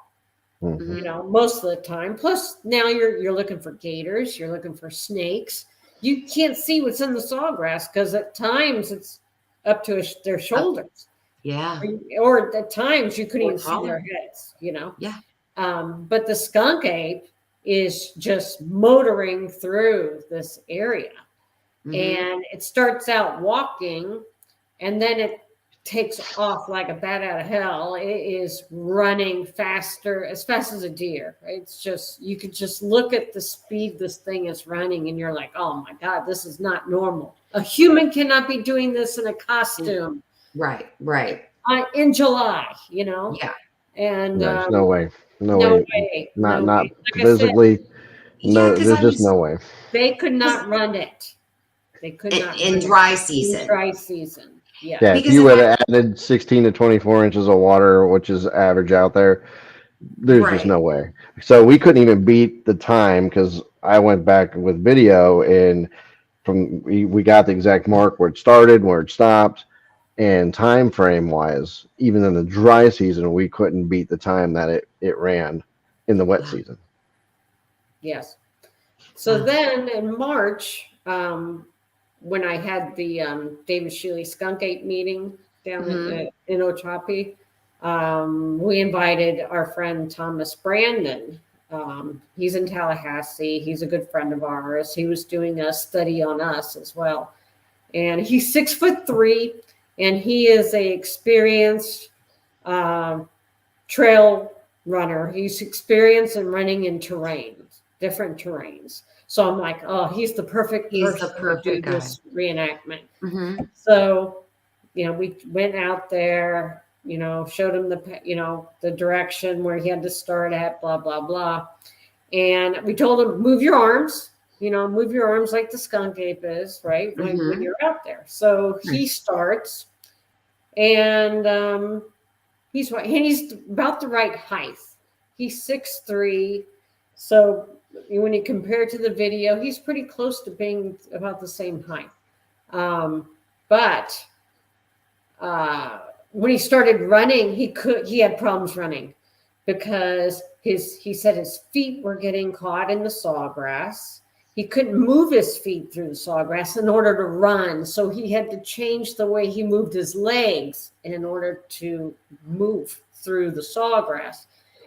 Speaker 3: Mm-hmm. Most of the time. Plus, now you're looking for gators, you're looking for snakes. You can't see what's in the sawgrass because at times it's up to their shoulders.
Speaker 1: Yeah.
Speaker 3: Or at times you couldn't even see their heads.
Speaker 1: Yeah.
Speaker 3: But the skunk ape is just motoring through this area, and it starts out walking, and then it takes off like a bat out of hell. It is running faster, as fast as a deer. It's just, you could just look at the speed this thing is running and you're like, oh my God, this is not normal. A human cannot be doing this in a costume.
Speaker 1: Right.
Speaker 3: In July,
Speaker 1: Yeah.
Speaker 3: And
Speaker 4: there's no way. Not
Speaker 3: Like
Speaker 4: physically. There's just no way.
Speaker 3: They could not run it. They could not
Speaker 1: in dry season.
Speaker 3: In dry season. Yeah,
Speaker 4: if you would have added 16 to 24 inches of water, which is average out there, there's just no way. So we couldn't even beat the time because I went back with video and we got the exact mark where it started, where it stopped, and time frame wise, even in the dry season, we couldn't beat the time that it ran in the wet season.
Speaker 3: Yes. So then in March, when I had the David Sheely Skunk Ape meeting down in Ochopee, we invited our friend Thomas Brandon. He's in Tallahassee. He's a good friend of ours. He was doing a study on us as well. And he's 6'3", and he is a experienced trail runner. He's experienced in running in different terrains. So I'm like, oh, he's the perfect person to do this reenactment. Mm-hmm. So, we went out there, showed him the direction where he had to start at, blah, blah, blah. And we told him, move your arms like the skunk ape is, right? When you're out there. So he starts, and he's about the right height. He's 6'3". So when you compare to the video, he's pretty close to being about the same height. But when he started running, he had problems running because he said his feet were getting caught in the sawgrass. He couldn't move his feet through the sawgrass in order to run. So he had to change the way he moved his legs in order to move through the sawgrass.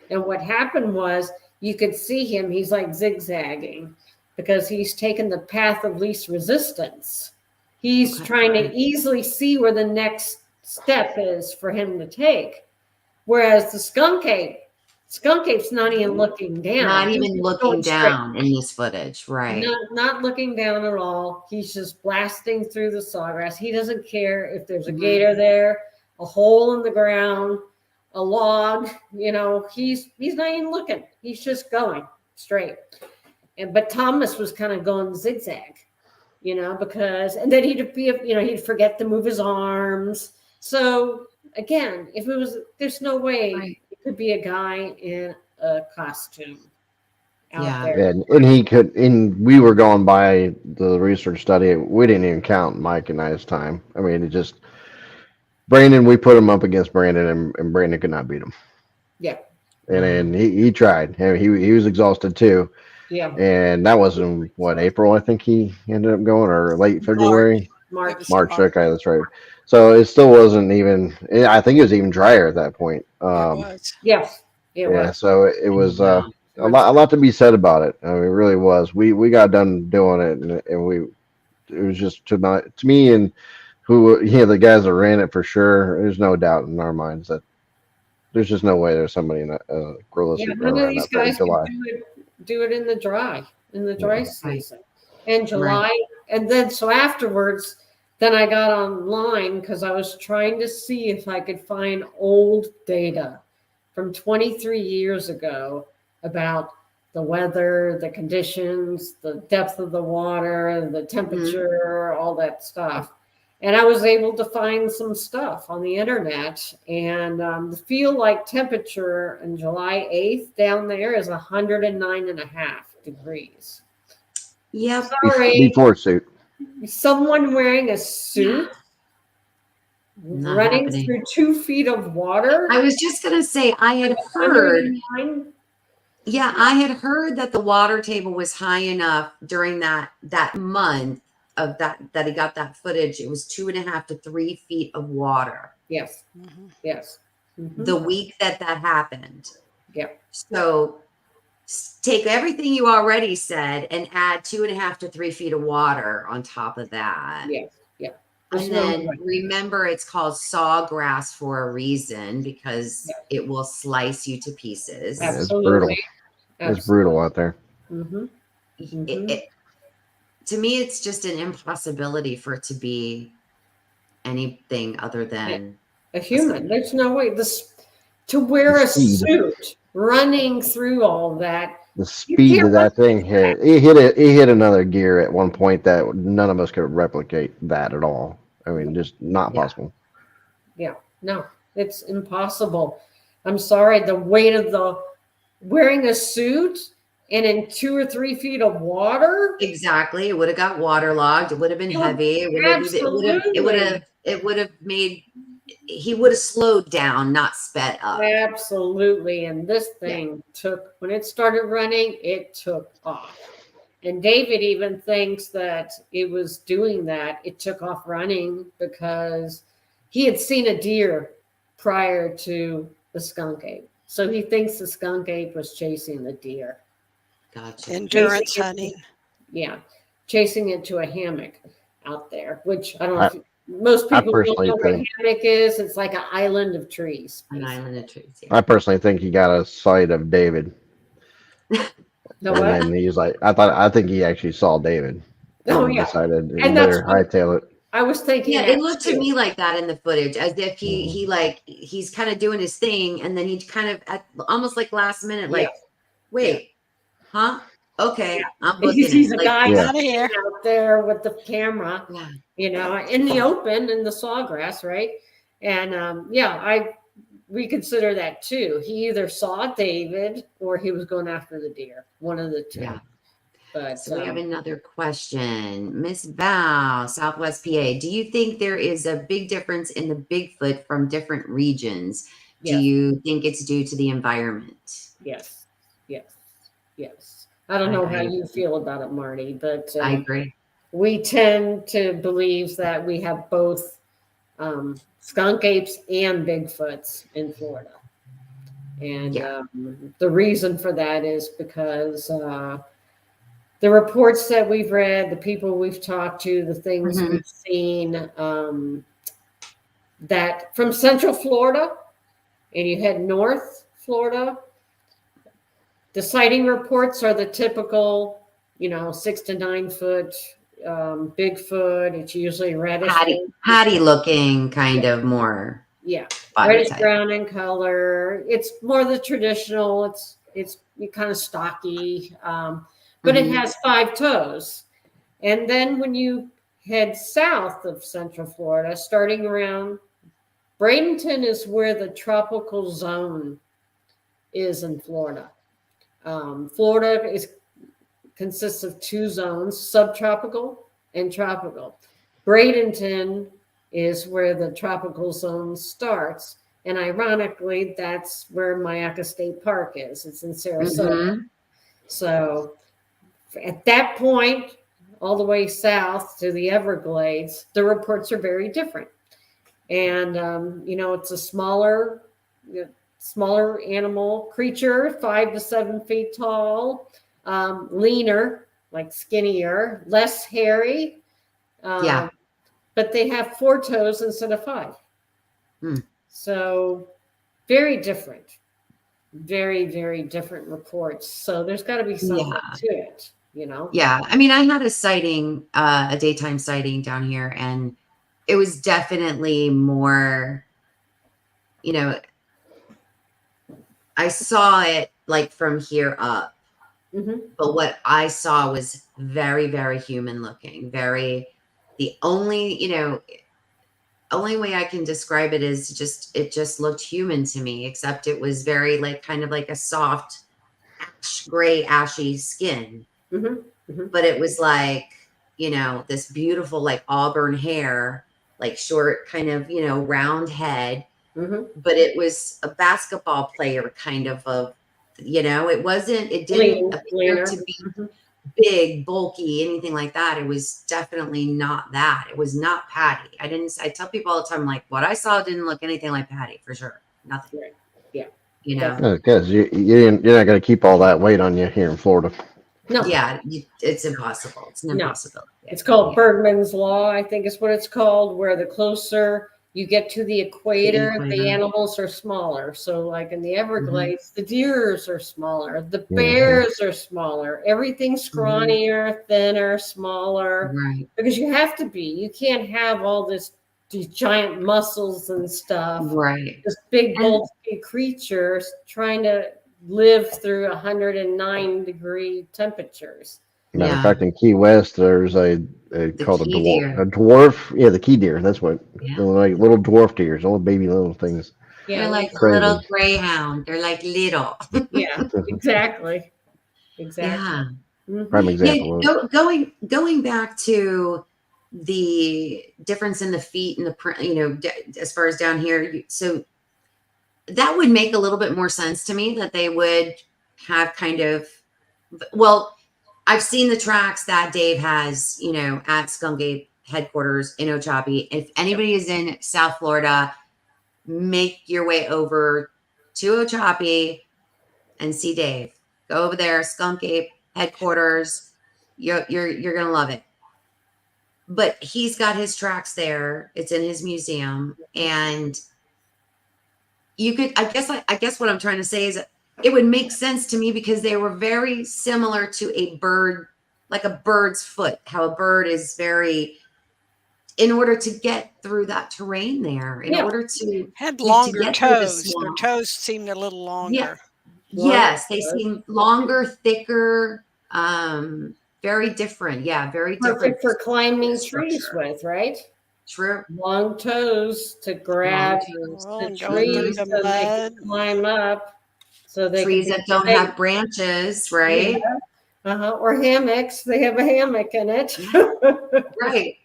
Speaker 3: And what happened was, you could see him, he's like zigzagging because he's taken the path of least resistance. He's trying to easily see where the next step is for him to take. Whereas the skunk ape Skunk Ape's not even looking down.
Speaker 1: Not
Speaker 3: He's
Speaker 1: even
Speaker 3: just
Speaker 1: looking
Speaker 3: going straight.
Speaker 1: down in this footage, right?
Speaker 3: Not looking down at all. He's just blasting through the sawgrass. He doesn't care if there's a
Speaker 1: Mhm.
Speaker 3: gator there, a hole in the ground, a log. He's not even looking. He's just going straight. But Thomas was kind of going zigzag, because and then he'd forget to move his arms. So again, there's no way
Speaker 1: Right.
Speaker 3: it could be a guy in a costume out
Speaker 1: Yeah.
Speaker 3: there.
Speaker 4: And we were going by the research study. We didn't even count Mike and I's time. I mean, it just Brandon. We put him up against Brandon, and Brandon could not beat him.
Speaker 3: Yeah.
Speaker 4: And then he tried. He was exhausted too.
Speaker 3: Yeah.
Speaker 4: And that was in April, I think he ended up going, or late February.
Speaker 3: March.
Speaker 4: Okay, that's right. So it still wasn't even. I think it was even drier at that point.
Speaker 2: It was.
Speaker 3: Yes. It
Speaker 4: Yeah,
Speaker 3: was.
Speaker 4: so it was
Speaker 1: Yeah.
Speaker 4: a lot to be said about it. I mean, it really was. We got done doing it, and it was just to me and the guys that ran it for sure. There's no doubt in our minds that there's just no way there's somebody in a gorilla
Speaker 3: Yeah,
Speaker 4: suit
Speaker 3: none of
Speaker 4: around
Speaker 3: these
Speaker 4: that in
Speaker 3: guys can
Speaker 4: July.
Speaker 3: do it in the dry
Speaker 4: Yeah.
Speaker 3: season. In July, and then so afterwards, then I got online because I was trying to see if I could find old data from 23 years ago about the weather, the conditions, the depth of the water, the temperature, all that stuff. And I was able to find some stuff on the internet. And the feel like temperature on July 8th down there is 109.5 degrees.
Speaker 1: Yep.
Speaker 3: Sorry,
Speaker 4: Before suit.
Speaker 3: someone wearing a suit
Speaker 1: Not
Speaker 3: running
Speaker 1: happening.
Speaker 3: through 2 feet of water.
Speaker 1: I was just gonna say I had heard.
Speaker 3: 109.
Speaker 1: Yeah, I had heard that the water table was high enough during that month of that he got that footage. It was 2.5 to 3 feet of water
Speaker 3: Yes,
Speaker 2: Mhm.
Speaker 3: yes. Mhm.
Speaker 1: the week that happened.
Speaker 3: Yeah.
Speaker 1: So take everything you already said and add 2.5 to 3 feet of water on top of that.
Speaker 3: Yeah, yeah. There's
Speaker 1: And
Speaker 3: no
Speaker 1: then
Speaker 3: way.
Speaker 1: remember, it's called sawgrass for a reason because it will slice you to pieces.
Speaker 4: Yeah, it's
Speaker 3: Absolutely.
Speaker 4: brutal. It's brutal out there.
Speaker 3: Mm-hmm.
Speaker 1: To me, it's just an impossibility for it to be anything other than
Speaker 3: A human. There's no way. To wear
Speaker 4: The
Speaker 3: a
Speaker 4: speed.
Speaker 3: suit running through all that.
Speaker 4: The speed
Speaker 3: can't
Speaker 4: of that thing hit. It hit another gear at one point that none of us could replicate that at all. I mean, just not possible.
Speaker 3: Yeah, no, it's impossible. I'm sorry. The weight of wearing a suit and in 2 or 3 feet of water.
Speaker 1: exactly. It would have got waterlogged. It would have been heavy. It would have made. He would have slowed down, not sped up.
Speaker 3: Absolutely. And this thing when it started running, it took off. And David even thinks that it was doing that. It took off running because he had seen a deer prior to the skunk ape. So he thinks the skunk ape was chasing the deer.
Speaker 1: Gotcha.
Speaker 2: Endurance hunting.
Speaker 3: Yeah. Chasing it to a hammock out there, which I don't know if most people don't know what a hammock is. It's like an island of trees.
Speaker 1: An island of trees. Yeah.
Speaker 4: I personally think he got a sight of David.
Speaker 3: No,
Speaker 4: and
Speaker 3: what?
Speaker 4: then he's like, I think he actually saw David.
Speaker 3: Oh,
Speaker 4: and
Speaker 3: yeah.
Speaker 4: Decided he
Speaker 3: And
Speaker 4: better hightail it.
Speaker 3: I was thinking.
Speaker 1: Yeah,
Speaker 3: that
Speaker 1: it looked
Speaker 3: too.
Speaker 1: to me like that in the footage, as if he's kind of doing his thing, and then he kind of almost like last minute, like, wait, huh? Okay, I'm looking.
Speaker 3: He's a guy
Speaker 2: out of here
Speaker 3: out there with the camera, in the open in the sawgrass, right? And we consider that too. He either saw David or he was going after the deer. One of the two.
Speaker 1: Yeah.
Speaker 3: But
Speaker 1: so we have another question. Miss Val, Southwest PA. Do you think there is a big difference in the Bigfoot from different regions?
Speaker 3: Yes.
Speaker 1: Do you think it's due to the environment?
Speaker 3: Yes. I don't know how you feel about it, Marty, but
Speaker 1: I agree.
Speaker 3: We tend to believe that we have both skunk apes and Bigfoots in Florida. And the reason for that is because the reports that we've read, the people we've talked to, the things we've seen, that from Central Florida and you head north Florida, The sighting reports are the typical, 6 to 9 foot Bigfoot. It's usually reddish.
Speaker 1: Patty looking, kind of more.
Speaker 3: Yeah,
Speaker 1: body
Speaker 3: reddish
Speaker 1: type.
Speaker 3: brown in color. It's more the traditional. It's kind of stocky, but it has 5 toes. And then when you head south of Central Florida, starting around Bradenton is where the tropical zone is in Florida. Florida consists of 2 zones, subtropical and tropical. Bradenton is where the tropical zone starts. And ironically, that's where Mayaca State Park is. It's in Sarasota. So at that point, all the way south to the Everglades, the reports are very different. And, it's a smaller animal creature, 5 to 7 feet tall, leaner, like skinnier, less hairy. But they have 4 toes instead of 5. So very different, very, very different reports. So there's got to be something to it,
Speaker 1: Yeah. I mean, I had a sighting, a daytime sighting down here, and it was definitely more, I saw it like from here up, but what I saw was very, very human looking. The only way I can describe it is it just looked human to me, except it was very kind of like a soft gray, ashy skin. But it was like, this beautiful, like auburn hair, like short, kind of, round head. But it was a basketball player kind of it didn't appear to be big, bulky, anything like that. It was definitely not that. It was not Patty. I tell people all the time, like, what I saw didn't look anything like Patty, for sure. Nothing.
Speaker 3: Right. Yeah.
Speaker 4: Because you're not going to keep all that weight on you here in Florida.
Speaker 3: No.
Speaker 1: Yeah, it's impossible. It's an impossibility.
Speaker 3: It's called Bergman's Law, I think is what it's called, where the closer you get to the equator, the animals are smaller. So like in the Everglades, the deers are smaller, the bears are smaller, everything's scrawnier, thinner, smaller.
Speaker 1: Right.
Speaker 3: Because you have to be. You can't have all these giant muscles and stuff.
Speaker 1: Right.
Speaker 3: This big, bulky creatures trying to live through 109-degree temperatures.
Speaker 4: Matter of fact, in Key West, there's called a
Speaker 1: deer.
Speaker 4: dwarf. Yeah, the key deer. That's what. They're like little dwarf deers, little baby little things.
Speaker 3: Yeah,
Speaker 1: they're like a little greyhound. They're like little.
Speaker 3: Yeah, exactly.
Speaker 1: Yeah.
Speaker 4: Prime example.
Speaker 1: Yeah, going back to the difference in the feet and the print, as far as down here. So that would make a little bit more sense to me that they would have kind of, well, I've seen the tracks that Dave has, at Skunk Ape headquarters in Ochopee. If anybody is in South Florida, make your way over to Ochopee and see Dave. Go over there, Skunk Ape headquarters. You're gonna love it. But he's got his tracks there. It's in his museum, and you could. I guess what I'm trying to say is, it would make sense to me because they were very similar to a bird, like a bird's foot. How a bird is in order to get through that terrain there, in order to
Speaker 2: had longer
Speaker 1: to get
Speaker 2: toes.
Speaker 1: Their
Speaker 2: toes seemed a little longer.
Speaker 1: Yes, they seem longer, thicker, very different. Yeah, very different.
Speaker 3: Perfect for climbing trees with, right?
Speaker 1: True.
Speaker 3: Long toes to grab the trees so they can climb up. So they
Speaker 1: trees that don't have branches, right?
Speaker 3: Yeah. Or hammocks. They have a hammock in it.
Speaker 1: Right.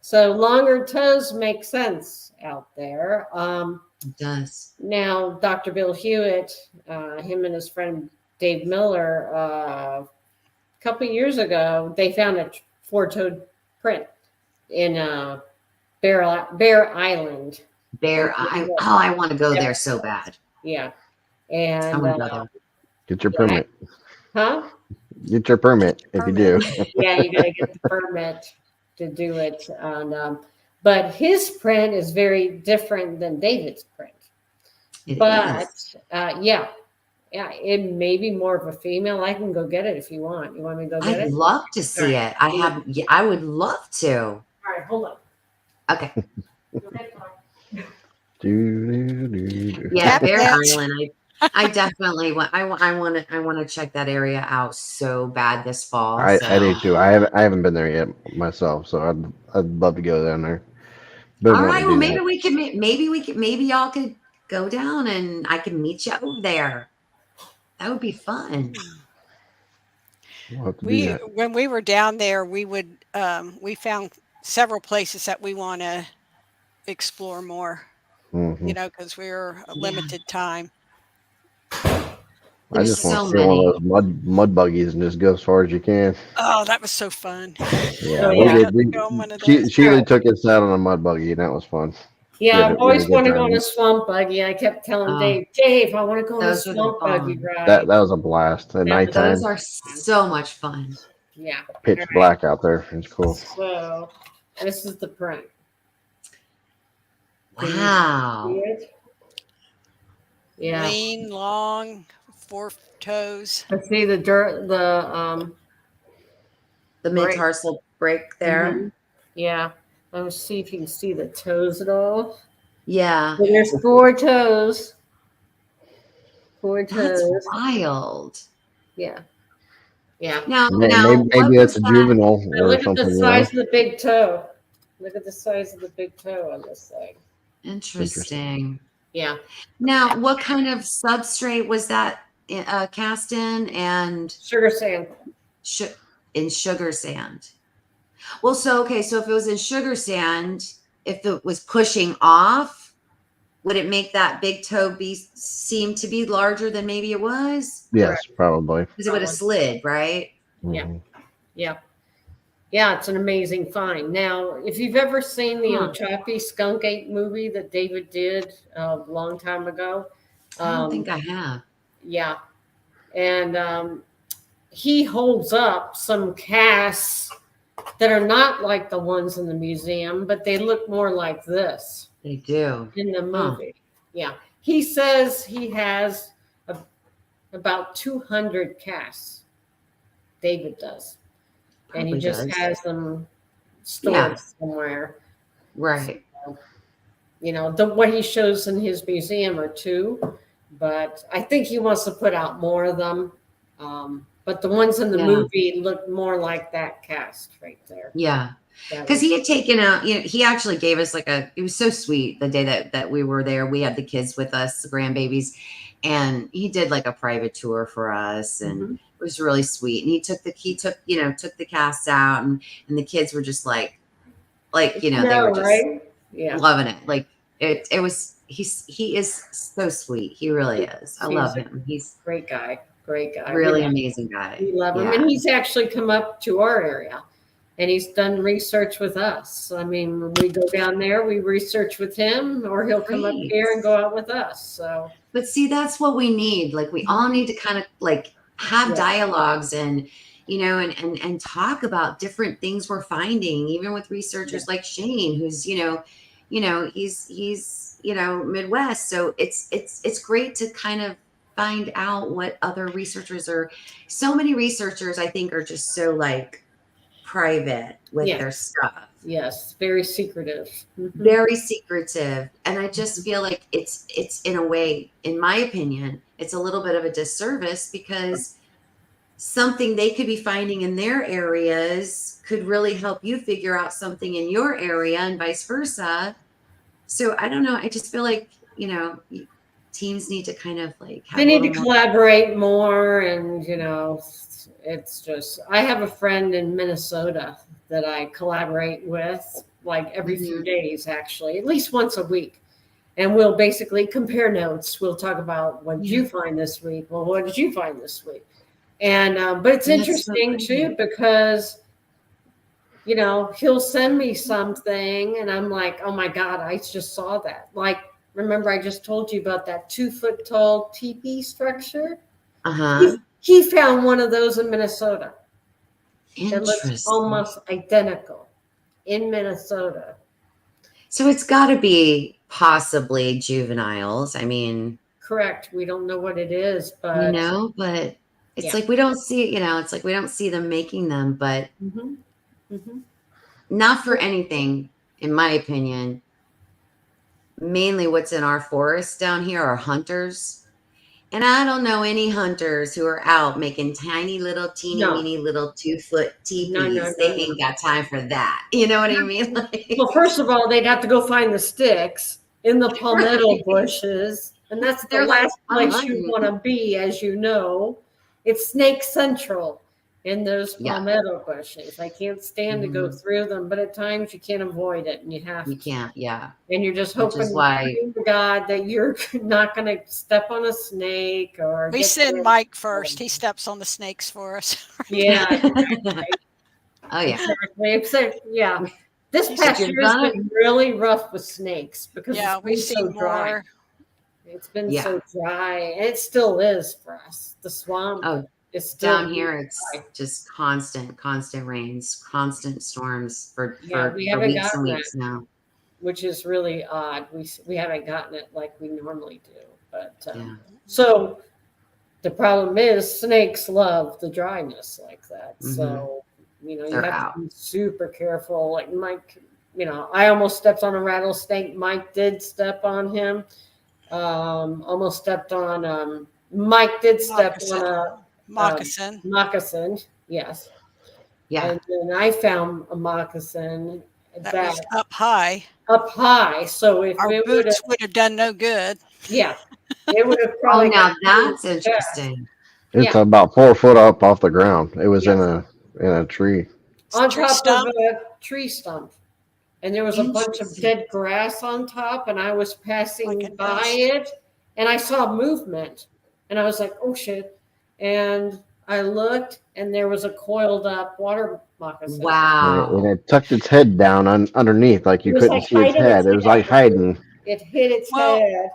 Speaker 3: So longer toes make sense out there.
Speaker 1: It does.
Speaker 3: Now, Dr. Bill Hewitt, him and his friend Dave Miller, a couple of years ago, they found a 4-toed print in Bear Island.
Speaker 1: I want to go there so bad.
Speaker 3: Yeah. And
Speaker 1: I want to go there.
Speaker 4: Get your permit.
Speaker 3: Huh?
Speaker 4: Get your permit if you do.
Speaker 3: Yeah, you got to get the permit to do it. And, but his print is very different than David's print. Yeah, Yeah, it may be more of a female. I can go get it if you want. You want me to go get
Speaker 1: I'd
Speaker 3: it?
Speaker 1: love to see
Speaker 3: All right.
Speaker 1: it. Yeah, I would love to.
Speaker 3: All right, hold on.
Speaker 1: Okay.
Speaker 3: Go ahead, Clark.
Speaker 1: Yeah,
Speaker 2: Tap
Speaker 1: Bear
Speaker 2: dance.
Speaker 1: Island. I definitely want. I want to check that area out so bad this fall.
Speaker 4: I do
Speaker 1: So,
Speaker 4: too. I haven't been there yet myself, so I'd love to go down there.
Speaker 1: all
Speaker 4: Been
Speaker 1: right.
Speaker 4: wanting to
Speaker 1: Well,
Speaker 4: do
Speaker 1: maybe
Speaker 4: that.
Speaker 1: we can. Maybe y'all could go down and I can meet you over there. That would be fun.
Speaker 4: We'll have to do that.
Speaker 2: When we were down there, we found several places that we want to explore more,
Speaker 4: Hmm.
Speaker 2: because we're a
Speaker 1: Yeah,
Speaker 2: limited time.
Speaker 4: I
Speaker 1: there's
Speaker 4: just want
Speaker 1: so
Speaker 4: to steal one
Speaker 1: many.
Speaker 4: of those mud buggies and just go as far as you can.
Speaker 2: Oh, that was so fun.
Speaker 4: Yeah,
Speaker 3: Oh,
Speaker 2: We
Speaker 3: yeah.
Speaker 2: got to go on one of those.
Speaker 3: All
Speaker 4: Sheila
Speaker 3: right.
Speaker 4: took us out on a mud buggy and that was fun.
Speaker 3: Yeah, I've
Speaker 4: We had a
Speaker 3: always
Speaker 4: good
Speaker 3: wanted to go on a
Speaker 4: time.
Speaker 3: swamp buggy. I kept telling
Speaker 1: Oh,
Speaker 3: Dave, I want to go on a
Speaker 1: those are the
Speaker 3: swamp buggy
Speaker 1: fun.
Speaker 3: ride.
Speaker 4: That was a blast at
Speaker 3: That was
Speaker 1: Those
Speaker 4: nighttime.
Speaker 1: are so much fun.
Speaker 3: Yeah.
Speaker 4: Pitch
Speaker 3: All right.
Speaker 4: black out there. It's cool.
Speaker 3: So this is the print. Can you see
Speaker 1: Wow.
Speaker 3: it? Yeah.
Speaker 2: Lean, long, 4 toes.
Speaker 3: I see the dirt,
Speaker 1: The
Speaker 3: break.
Speaker 1: mid-tarsal break there.
Speaker 3: Mhm. Yeah. Let's see if you can see the toes at all.
Speaker 1: Yeah.
Speaker 3: So there's 4 toes. 4
Speaker 1: That's
Speaker 3: toes.
Speaker 1: wild.
Speaker 3: Yeah. Yeah.
Speaker 1: Now, what
Speaker 4: Maybe that's
Speaker 1: was
Speaker 4: a
Speaker 1: that?
Speaker 4: juvenile
Speaker 3: But
Speaker 4: or
Speaker 3: look at the
Speaker 4: something,
Speaker 3: size of the big toe. Look at the size of the big toe on this thing.
Speaker 1: Interesting.
Speaker 3: Yeah.
Speaker 1: Now, what kind of substrate was that cast in and
Speaker 3: Sugar sand.
Speaker 1: in sugar sand? Well, so if it was in sugar sand, if it was pushing off, would it make that big toe seem to be larger than maybe it was?
Speaker 4: Yes, probably.
Speaker 1: Because it would have slid, right?
Speaker 3: Yeah.
Speaker 4: Mhm.
Speaker 3: Yeah. Yeah, it's an amazing find. Now, if you've ever seen the
Speaker 1: Huh.
Speaker 3: Ochapee Skunk Ape movie that David did a long time ago,
Speaker 1: I don't think I have.
Speaker 3: yeah, and he holds up some casts that are not like the ones in the museum, but they look more like this
Speaker 1: They do.
Speaker 3: in the
Speaker 1: Huh.
Speaker 3: movie. Yeah, he says he has about 200 casts. David does. And he
Speaker 1: Probably
Speaker 3: just
Speaker 1: does.
Speaker 3: has them stored
Speaker 1: Yeah.
Speaker 3: somewhere.
Speaker 1: Right.
Speaker 3: What he shows in his museum are 2, but I think he wants to put out more of them. But the ones in the
Speaker 1: Yeah.
Speaker 3: movie look more like that cast right there.
Speaker 1: Yeah.
Speaker 3: That
Speaker 1: Because
Speaker 3: was-
Speaker 1: he had taken out, he actually gave us it was so sweet the day that we were there. We had the kids with us, the grandbabies, and he did like a private tour for us, and
Speaker 3: Mhm.
Speaker 1: it was really sweet. And he took the cast out, and the kids were just like they were just
Speaker 3: right? Yeah.
Speaker 1: loving it. Like it was, he is so sweet. He really is. I love him. He's
Speaker 3: Great guy. Great guy.
Speaker 1: really
Speaker 3: We love-
Speaker 1: amazing guy.
Speaker 3: We love him.
Speaker 1: Yeah.
Speaker 3: And he's actually come up to our area and he's done research with us. I mean, when we go down there, we research with him, or he'll come up
Speaker 1: Great.
Speaker 3: here and go out with us. So
Speaker 1: But see, that's what we need. Like we all need to kind of have
Speaker 3: Yeah.
Speaker 1: dialogues and and talk about different things we're finding, even with researchers like Shane, who's he's Midwest. So it's great to kind of find out what other researchers are. So many researchers, I think, are just so private with
Speaker 3: Yeah.
Speaker 1: their stuff.
Speaker 3: yes, very secretive. Mhm.
Speaker 1: Very secretive, and I just feel like it's in a way, in my opinion, it's a little bit of a disservice, because something they could be finding in their areas could really help you figure out something in your area and vice versa. So I don't know, I just feel like teams need to kind of have
Speaker 3: They
Speaker 1: a
Speaker 3: need to
Speaker 1: little more.
Speaker 3: collaborate more, and it's just, I have a friend in Minnesota that I collaborate with every few days, actually, at least once a week. And we'll basically compare notes. We'll talk about what did you find this week? Well, what did you find this week? And but it's
Speaker 1: And that's so
Speaker 3: interesting too, because he'll send me something and I'm like, oh my God, I just saw that. Remember I just told you about that 2-foot tall teepee structure?
Speaker 1: Uh-huh.
Speaker 3: He found one of those in Minnesota. It looks
Speaker 1: Interesting.
Speaker 3: almost identical in Minnesota.
Speaker 1: So it's got to be possibly juveniles. I mean,
Speaker 3: correct. We don't know what it is, but
Speaker 1: but it's
Speaker 3: yeah.
Speaker 1: like we don't see, it's like we don't see them making them, but
Speaker 3: Mm-hmm. Mm-hmm.
Speaker 1: not for anything, in my opinion. Mainly what's in our forests down here are hunters. And I don't know any hunters who are out making tiny little teeny
Speaker 3: No,
Speaker 1: weeny little 2-foot
Speaker 3: no, no,
Speaker 1: teepees. They
Speaker 3: no, no.
Speaker 1: ain't got time for that. You know what I mean? Like,
Speaker 3: Well, first of all, they'd have to go find the sticks in the palmetto
Speaker 1: right.
Speaker 3: bushes, and that's the
Speaker 1: They're like,
Speaker 3: last
Speaker 1: I'm
Speaker 3: place you
Speaker 1: hunting.
Speaker 3: want to be, as you know. It's snake central in those
Speaker 1: Yeah.
Speaker 3: palmetto bushes. I can't stand to go
Speaker 1: Mhm.
Speaker 3: through them, but at times you can't avoid it, and you have
Speaker 1: You
Speaker 3: to.
Speaker 1: can't. Yeah.
Speaker 3: And you're just
Speaker 1: Which is
Speaker 3: hoping,
Speaker 1: why,
Speaker 3: praying to God, that you're not going to step on a snake or
Speaker 2: We
Speaker 3: get
Speaker 2: send
Speaker 3: bit.
Speaker 2: Mike first. He steps on the snakes for us.
Speaker 3: Yeah,
Speaker 1: oh, yeah.
Speaker 3: exactly. Except, yeah. This
Speaker 2: If
Speaker 3: past
Speaker 1: you're
Speaker 3: year has
Speaker 1: gonna,
Speaker 3: been really rough with snakes because
Speaker 2: Yeah,
Speaker 3: it's
Speaker 2: we've
Speaker 3: been so
Speaker 2: seen
Speaker 3: dry.
Speaker 2: more.
Speaker 3: It's been
Speaker 1: yeah.
Speaker 3: so dry, and it still is for us. The swamp
Speaker 1: Oh,
Speaker 3: is still
Speaker 1: down here, it's
Speaker 3: dry.
Speaker 1: just constant rains, constant storms
Speaker 3: Yeah, we
Speaker 1: for
Speaker 3: haven't
Speaker 1: weeks and
Speaker 3: gotten that,
Speaker 1: weeks now.
Speaker 3: which is really odd. We haven't gotten it like we normally do. But
Speaker 1: Yeah.
Speaker 3: so the problem is snakes love the dryness like that.
Speaker 1: Mhm.
Speaker 3: So you
Speaker 1: They're
Speaker 3: have
Speaker 1: out.
Speaker 3: to be super careful. Like Mike, I almost stepped on a rattlesnake. Mike did step on him. Almost stepped on. Mike did step on a
Speaker 2: Moccasin.
Speaker 3: moccasin. Yes,
Speaker 1: Yeah.
Speaker 3: and then I found a moccasin
Speaker 2: That
Speaker 3: that
Speaker 2: was up high.
Speaker 3: up high. So if
Speaker 2: Our
Speaker 3: it would have,
Speaker 2: boots would have done no good.
Speaker 3: yeah, it would have
Speaker 1: Oh,
Speaker 3: probably
Speaker 1: now
Speaker 3: got me in
Speaker 1: that's
Speaker 3: the chest.
Speaker 1: interesting.
Speaker 4: It's
Speaker 3: Yeah,
Speaker 4: about 4 foot up off the ground. It was
Speaker 3: yes,
Speaker 4: in a tree.
Speaker 3: on
Speaker 2: Tree
Speaker 3: top of
Speaker 2: stump.
Speaker 3: a tree stump. And there was a bunch of
Speaker 1: Interesting.
Speaker 3: dead grass on top, and I was
Speaker 2: Like
Speaker 3: passing
Speaker 2: a
Speaker 3: by
Speaker 2: nest.
Speaker 3: it, and I saw movement, and I was like, "Oh shit!" And I looked, and there was a coiled up water moccasin.
Speaker 4: And
Speaker 1: Wow.
Speaker 4: it tucked its head down underneath, like
Speaker 3: It
Speaker 4: you
Speaker 3: was
Speaker 4: couldn't
Speaker 3: like
Speaker 4: see its
Speaker 3: hiding its
Speaker 4: head. It was
Speaker 3: head.
Speaker 4: like hiding.
Speaker 3: It hit its
Speaker 2: Well,
Speaker 3: head,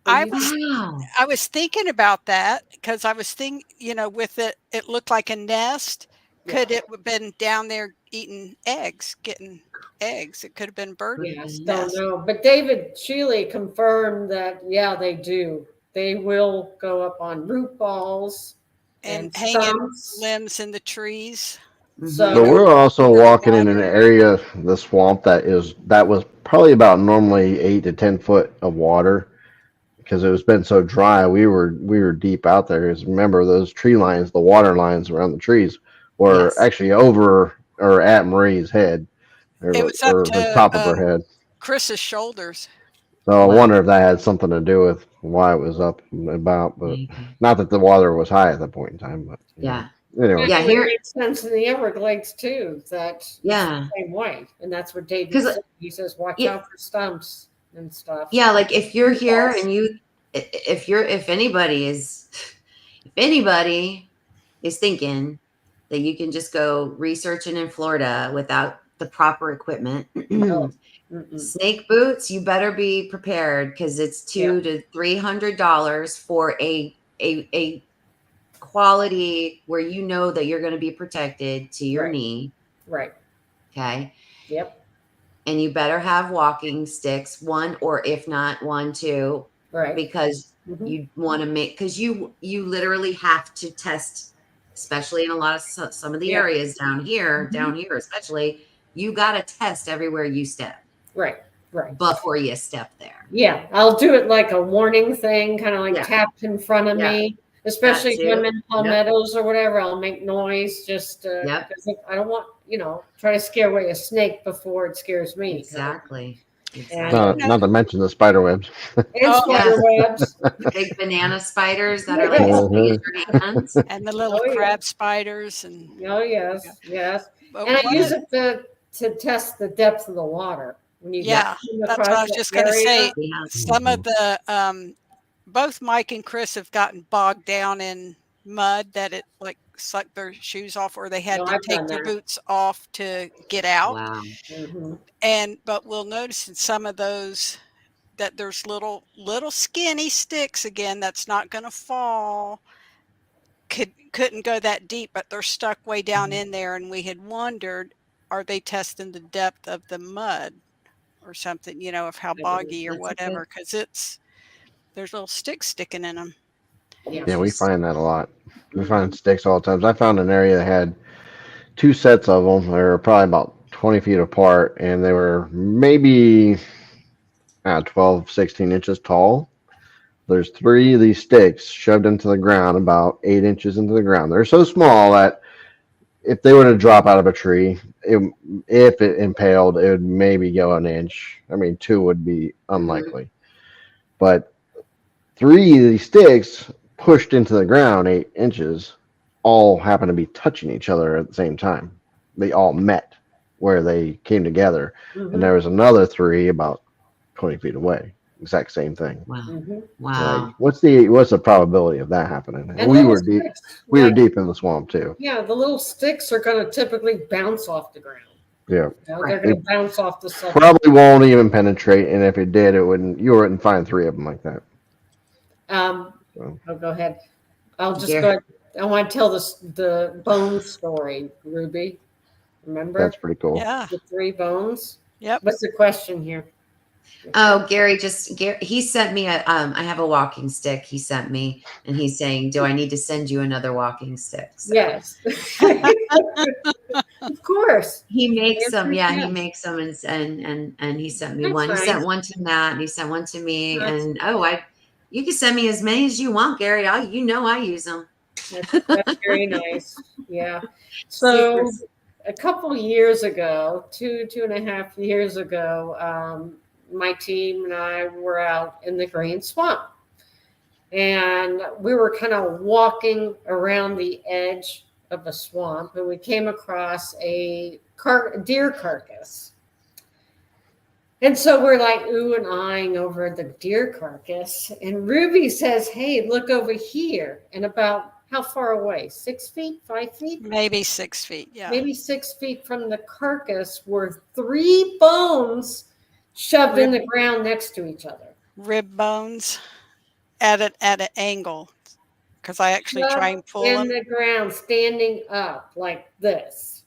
Speaker 3: and
Speaker 2: I
Speaker 3: you
Speaker 2: was
Speaker 1: Wow.
Speaker 2: I was thinking about that because I was thinking, with it looked like a nest.
Speaker 3: yeah,
Speaker 2: Could it have been down there eating eggs, getting eggs? It could have been bird
Speaker 3: yes,
Speaker 1: Mhm.
Speaker 3: don't
Speaker 2: nest.
Speaker 3: know. But David Shealy confirmed that yeah, they do. They will go up on root balls
Speaker 2: And
Speaker 3: and
Speaker 2: hanging
Speaker 3: stumps.
Speaker 2: limbs in the trees.
Speaker 3: So
Speaker 4: But
Speaker 1: Mhm.
Speaker 4: we're also
Speaker 2: Near
Speaker 4: walking in an
Speaker 2: water.
Speaker 4: area, the swamp that was probably about normally 8 to 10 foot of water because it was been so dry. We were deep out there. Because remember those tree lines, the water lines around the trees were
Speaker 1: Yes.
Speaker 4: actually over or at Marie's head
Speaker 2: It was up
Speaker 4: or the
Speaker 2: to
Speaker 4: top of her head.
Speaker 2: Chris's shoulders.
Speaker 4: So I
Speaker 1: Wow.
Speaker 4: wonder if that had something to do with why it was up and about, but
Speaker 1: Maybe.
Speaker 4: not that the water was high at that point in time. But
Speaker 1: Yeah.
Speaker 4: anyway,
Speaker 3: and
Speaker 1: Yeah.
Speaker 3: it would
Speaker 1: Here.
Speaker 3: make sense in the Everglades too. That it's the
Speaker 1: Yeah.
Speaker 3: same way, and that's what David
Speaker 1: Because
Speaker 3: said. He says, "Watch
Speaker 1: yeah,
Speaker 3: out for stumps and stuff."
Speaker 1: yeah. Like if you're here
Speaker 3: Yes.
Speaker 1: and if anybody is thinking that you can just go researching in Florida without the proper equipment,
Speaker 3: No. Mm-mm.
Speaker 1: snake boots, you better be prepared because it's
Speaker 3: Yeah.
Speaker 1: $200 to $300 for a quality where you know that you're going to be protected to your
Speaker 3: Right.
Speaker 1: knee.
Speaker 3: Right.
Speaker 1: Okay.
Speaker 3: Yep.
Speaker 1: And you better have walking sticks, one, or if not one, two,
Speaker 3: Right.
Speaker 1: because
Speaker 3: Mhm.
Speaker 1: you want to make, because you literally have to test, especially in a lot of some of the
Speaker 3: Yep.
Speaker 1: areas down here,
Speaker 3: Mhm.
Speaker 1: especially, you got to test everywhere you step
Speaker 3: Right. Right.
Speaker 1: before you step there.
Speaker 3: Yeah, I'll do it like a warning thing, kind of like
Speaker 1: Yeah.
Speaker 3: tapped in front of
Speaker 1: Yeah.
Speaker 3: me.
Speaker 1: That
Speaker 3: Especially if I'm
Speaker 1: too.
Speaker 3: in
Speaker 1: Yep.
Speaker 3: palmettos or whatever, I'll make noise just
Speaker 1: Yep.
Speaker 3: because I don't want, try to scare away a snake before it scares me.
Speaker 1: Exactly.
Speaker 3: And,
Speaker 1: Exactly.
Speaker 4: not to mention the spider webs.
Speaker 3: and
Speaker 2: Oh,
Speaker 3: spider webs.
Speaker 1: The big banana spiders that are like as big as your hands.
Speaker 2: and the little
Speaker 3: Oh, yeah.
Speaker 2: crab spiders and
Speaker 3: Oh, yes, yes.
Speaker 2: but
Speaker 3: And I
Speaker 2: what
Speaker 3: use
Speaker 2: is-
Speaker 3: it to test the depth of the water. When you
Speaker 2: yeah,
Speaker 3: come
Speaker 2: that's
Speaker 3: across
Speaker 2: what I was
Speaker 3: that
Speaker 2: just going to
Speaker 3: area.
Speaker 2: say.
Speaker 1: Yeah.
Speaker 2: Some of the both Mike and Chris have gotten bogged down in mud that it like sucked their shoes off, or they had
Speaker 3: No,
Speaker 2: to
Speaker 3: I've
Speaker 2: take
Speaker 3: done
Speaker 2: their
Speaker 3: that.
Speaker 2: boots off to get out.
Speaker 1: Wow.
Speaker 3: Mhm.
Speaker 2: But we'll notice in some of those that there's little skinny sticks again that's not going to fall. Couldn't go that deep, but they're stuck way down
Speaker 1: Mhm.
Speaker 2: in there, and we had wondered, are they testing the depth of the mud or something, of how
Speaker 3: I believe
Speaker 2: boggy or
Speaker 3: that's a good.
Speaker 2: whatever, because it's There's little sticks sticking in them.
Speaker 4: Yeah, we find that a lot. We find sticks all the time. I found an area that had 2 sets of them. They were probably about 20 feet apart, and they were maybe 12, 16 inches tall. There's 3 of these sticks shoved into the ground, about 8 inches into the ground. They're so small that if they were to drop out of a tree, if it impaled, it would maybe go an inch. I mean, 2 would be unlikely. But 3 of these sticks pushed into the ground 8 inches all happen to be touching each other at the same time. They all met where they came together. And there was another 3 about 20 feet away. Exact same thing.
Speaker 1: Wow.
Speaker 4: Like, what's the probability of that happening? And we were deep. We were deep in the swamp too.
Speaker 3: Yeah, the little sticks are going to typically bounce off the ground.
Speaker 4: Yeah,
Speaker 3: they're going to bounce off the surface.
Speaker 4: Probably won't even penetrate, and if it did, it wouldn't. You wouldn't find 3 of them like that.
Speaker 3: Oh, go ahead. I'll just go ahead. I want to tell the bone story, Ruby. Remember?
Speaker 4: That's pretty cool.
Speaker 2: Yeah.
Speaker 3: The 3 bones.
Speaker 2: Yep.
Speaker 3: What's the question here?
Speaker 1: Oh, Gary he sent me I have a walking stick he sent me, and he's saying, do I need to send you another walking stick? So
Speaker 3: yes. Of course.
Speaker 1: He makes them. Yeah, he makes them, and he sent me one. He sent one to Matt, and he sent one to me. And you can send me as many as you want, Gary. I use them.
Speaker 3: That's very nice. Yeah. So a couple years ago, 2.5 years ago, my team and I were out in the Green Swamp, and we were kind of walking around the edge of a swamp, and we came across a deer carcass. And so we're like ooh and eyeing over the deer carcass, and Ruby says, hey, look over here. And about how far away? 6 feet, 5 feet?
Speaker 2: Maybe 6 feet. Yeah.
Speaker 3: Maybe 6 feet from the carcass were 3 bones shoved in the ground next to each other.
Speaker 2: Rib bones at an angle, because I actually try and pull them.
Speaker 3: In the ground, standing up like this.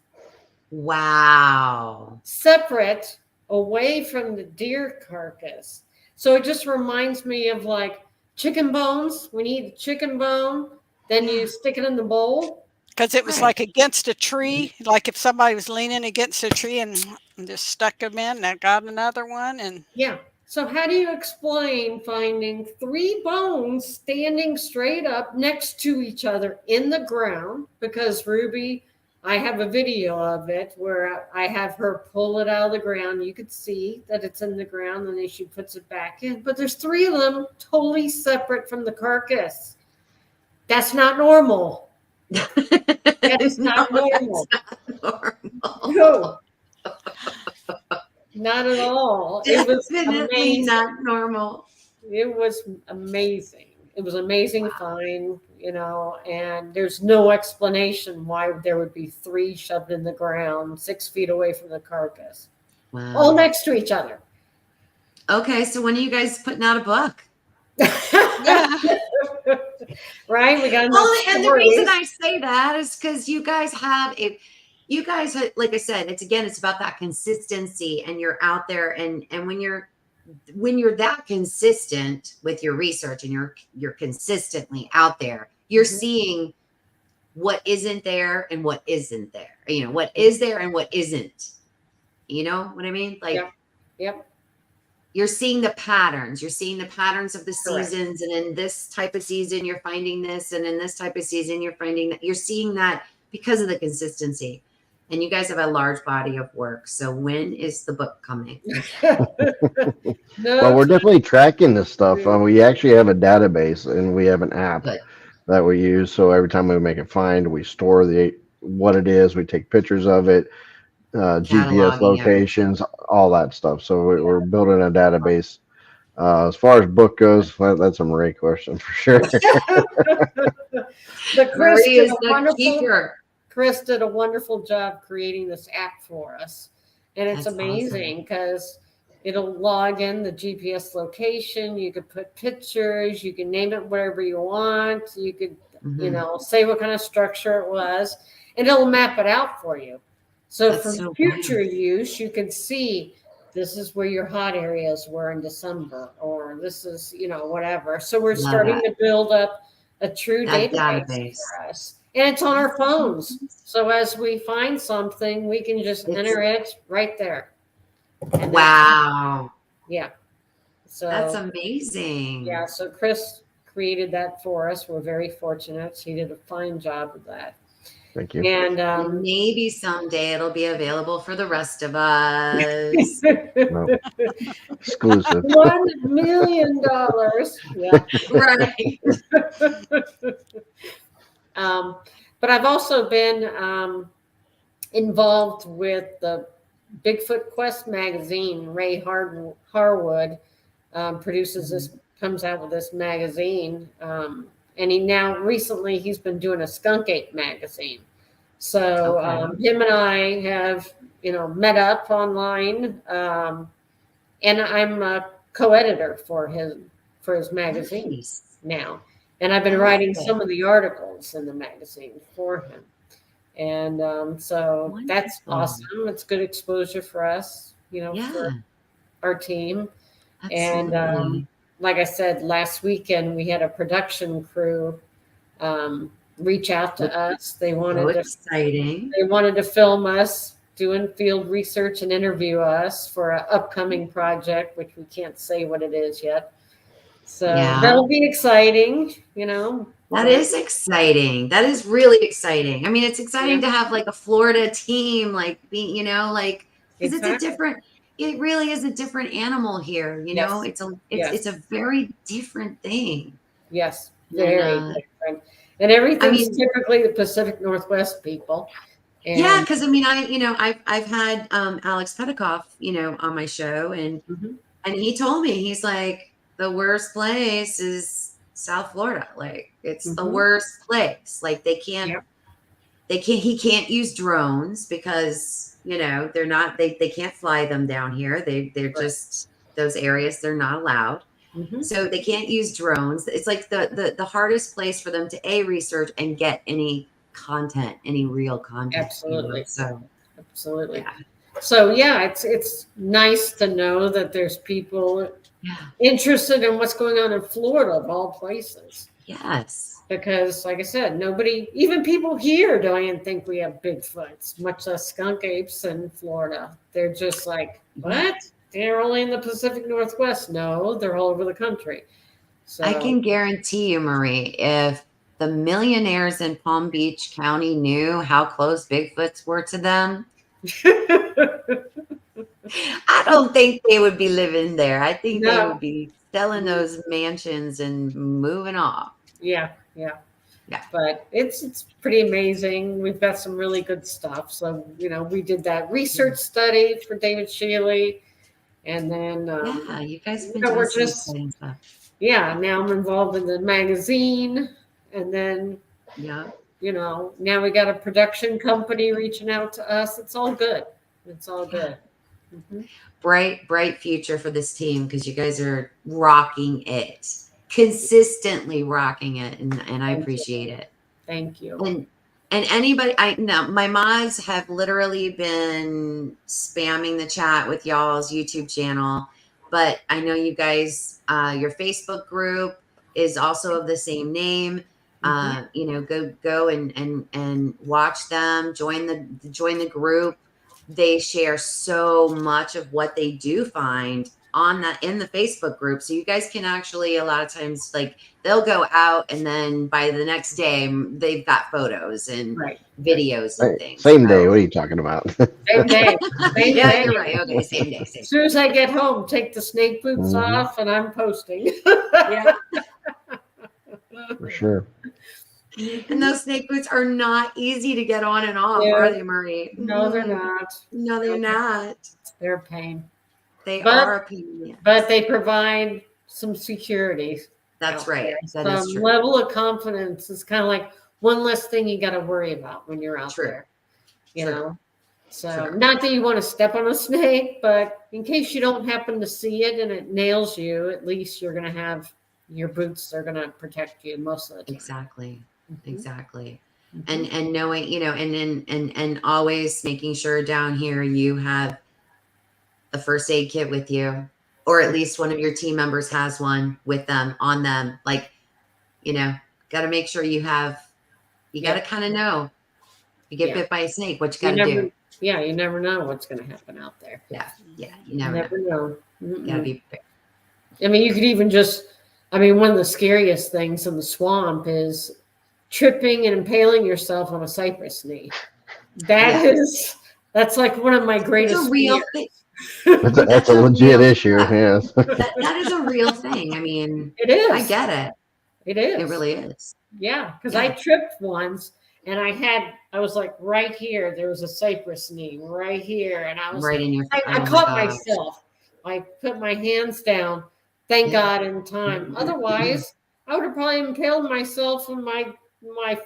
Speaker 1: Wow.
Speaker 3: Separate, away from the deer carcass. So it just reminds me of like chicken bones. When you eat the chicken bone, then you stick it in the bowl.
Speaker 2: Because it was like against a tree, like if somebody was leaning against a tree and just stuck them in, and I got another one. And
Speaker 3: yeah. So how do you explain finding 3 bones standing straight up next to each other in the ground? Because Ruby, I have a video of it where I have her pull it out of the ground. You could see that it's in the ground, and then she puts it back in. But there's 3 of them totally separate from the carcass. That's not normal. That is not normal. No. Not at all. It was amazing.
Speaker 1: Not normal.
Speaker 3: It was amazing. It was amazing find, and there's no explanation why there would be 3 shoved in the ground 6 feet away from the carcass.
Speaker 1: Wow.
Speaker 3: All next to each other.
Speaker 1: Okay, so when are you guys putting out a book?
Speaker 3: Right? We got
Speaker 1: and the reason I say that is because you guys have like I said, it's about that consistency, and you're out there, and when you're that consistent with your research, and you're consistently out there, you're seeing what isn't there and what isn't there. What is there and what isn't. You know what I mean? Like,
Speaker 3: yep.
Speaker 1: You're seeing the patterns. You're seeing the patterns of the
Speaker 3: Correct.
Speaker 1: seasons, and in this type of season, you're finding this, and in this type of season, you're finding that. You're seeing that because of the consistency. And you guys have a large body of work. So when is the book coming?
Speaker 4: Well, we're definitely tracking this stuff. We actually have a database, and we have an app that we use. So every time we make a find, we store what it is. We take pictures of it, GPS locations, all that stuff. So we're building a database. As far as book goes, that's a Marie question for sure.
Speaker 3: Chris did a wonderful job creating this app for us. And it's amazing because it'll log in the GPS location. You could put pictures. You can name it whatever you want. You could, say what kind of structure it was. And it'll map it out for you. So for future use, you can see this is where your hot areas were in December, or this is, whatever. So we're
Speaker 1: Love
Speaker 3: starting
Speaker 1: that.
Speaker 3: to build up a true
Speaker 1: That
Speaker 3: database
Speaker 1: database.
Speaker 3: for us. And it's on our phones. So as we find something, we can just enter it right there. And
Speaker 1: Wow.
Speaker 3: yeah. So
Speaker 1: That's amazing.
Speaker 3: yeah, so Chris created that for us. We're very fortunate. He did a fine job of that.
Speaker 4: Thank you.
Speaker 3: And
Speaker 1: And maybe someday it'll be available for the rest of us.
Speaker 4: No. Exclusive.
Speaker 3: $1 million. Yeah.
Speaker 1: Right.
Speaker 3: But I've also been involved with the Bigfoot Quest magazine. Ray Harwood produces this, comes out with this magazine. And recently he's been doing a Skunk Ape magazine. So him and I have, met up online. And I'm a co-editor for his magazine
Speaker 1: Nice.
Speaker 3: now. And I've been writing some of the articles in the magazine for him. And so that's awesome. It's good exposure for us, for our team.
Speaker 1: Absolutely.
Speaker 3: And like I said, last weekend we had a production crew reach out to us. They wanted
Speaker 1: exciting.
Speaker 3: They wanted to film us doing field research and interview us for an upcoming project, which we can't say what it is yet. So that'll be exciting,
Speaker 1: That is exciting. That is really exciting. I mean, it's exciting to have like a Florida team, like being, because it really is a different animal here. It's a very different thing.
Speaker 3: Yes, very different. And everything's typically the Pacific Northwest people.
Speaker 1: And because I've had Alex Petikoff, on my show, and he told me, he's like, the worst place is South Florida. Like, it's the worst place. Like, he can't use drones because they're not, they can't fly them down here. They're just those areas, they're not allowed. So they can't use drones. It's like the hardest place for them to research and get any content, any real content.
Speaker 3: Absolutely. Absolutely.
Speaker 1: Yeah.
Speaker 3: So it's nice to know that there's people interested in what's going on in Florida, of all places.
Speaker 1: Yes.
Speaker 3: Because like I said, even people here don't even think we have Bigfoots, much less skunk apes in Florida. They're just like, what? They're only in the Pacific Northwest. No, they're all over the country. So
Speaker 1: I can guarantee you, Marie, if the millionaires in Palm Beach County knew how close Bigfoots were to them, I don't think they would be living there. I think they would be selling those mansions and moving off.
Speaker 3: Yeah. But it's pretty amazing. We've got some really good stuff. So, we did that research study for David Shealy. And then
Speaker 1: you guys have been doing some exciting stuff.
Speaker 3: Yeah, now I'm involved in the magazine. And then now we got a production company reaching out to us. It's all good. It's all good.
Speaker 1: Bright future for this team, because you guys are rocking it, consistently rocking it, and I appreciate it.
Speaker 3: Thank you.
Speaker 1: And anybody, I know my mods have literally been spamming the chat with y'all's YouTube channel, but I know you guys, your Facebook group is also of the same name. Go and watch them. Join the group. They share so much of what they do find in the Facebook group. So you guys can actually, a lot of times, like, they'll go out and then by the next day they've got photos and videos and things.
Speaker 4: Same day. What are you talking about?
Speaker 3: Same day.
Speaker 1: Yeah, you're right. Okay, same day.
Speaker 3: As soon as I get home, take the snake boots off and I'm posting.
Speaker 4: For sure.
Speaker 1: And those snake boots are not easy to get on and off, are they, Marie?
Speaker 3: No, they're not.
Speaker 1: No, they're not.
Speaker 3: They're a pain.
Speaker 1: They are a pain.
Speaker 3: But they provide some security.
Speaker 1: That's right. That
Speaker 3: some
Speaker 1: is true.
Speaker 3: level of confidence is kind of like one less thing you got to worry about when you're out there. You know? So not that you want to step on a snake, but in case you don't happen to see it and it nails you, at least you're going to have your boots are going to protect you most of the time.
Speaker 1: Exactly. And knowing, and always making sure down here you have a first aid kit with you, or at least one of your team members has one with them on them. Like, got to make sure you have. You got to kind of know. You get bit by a snake, what you got to do.
Speaker 3: Yeah, you never know what's going to happen out there.
Speaker 1: Yeah, you never
Speaker 3: know.
Speaker 1: You got to be prepared.
Speaker 3: I mean, you could even one of the scariest things in the swamp is tripping and impaling yourself on a cypress knee. That's like one of my greatest
Speaker 1: It's a real
Speaker 3: fears.
Speaker 1: thing.
Speaker 4: That's a legit issue. Yes.
Speaker 1: That is a real thing. I mean,
Speaker 3: it is.
Speaker 1: I get it.
Speaker 3: It is.
Speaker 1: It really is.
Speaker 3: Yeah, because I tripped once and I was like right here. There was a cypress knee right here, and I was
Speaker 1: right in your.
Speaker 3: I caught myself. I put my hands down. Thank God in time. Otherwise, I would have probably impaled myself in my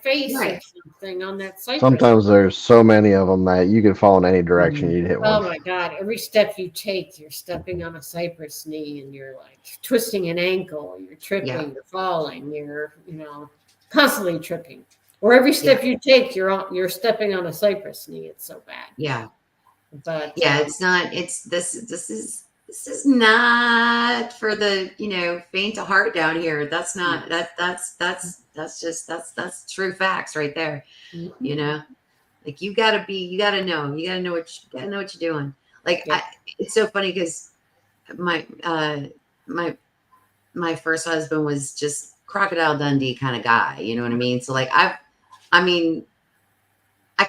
Speaker 3: face or something on that cypress.
Speaker 4: Sometimes there's so many of them that you can fall in any direction, you'd hit one.
Speaker 3: Oh my God. Every step you take, you're stepping on a cypress knee, and you're like twisting an ankle, you're tripping, you're falling, you're, constantly tripping. Or every step you take, you're stepping on a cypress knee. It's so bad.
Speaker 1: Yeah.
Speaker 3: But
Speaker 1: it's not, this is not for the, faint of heart down here. That's not, that's true facts right there.
Speaker 3: Mm-hmm.
Speaker 1: Like you gotta know what you're doing. Like, it's so funny because my first husband was just Crocodile Dundee kind of guy. You know what I mean? So like, I can't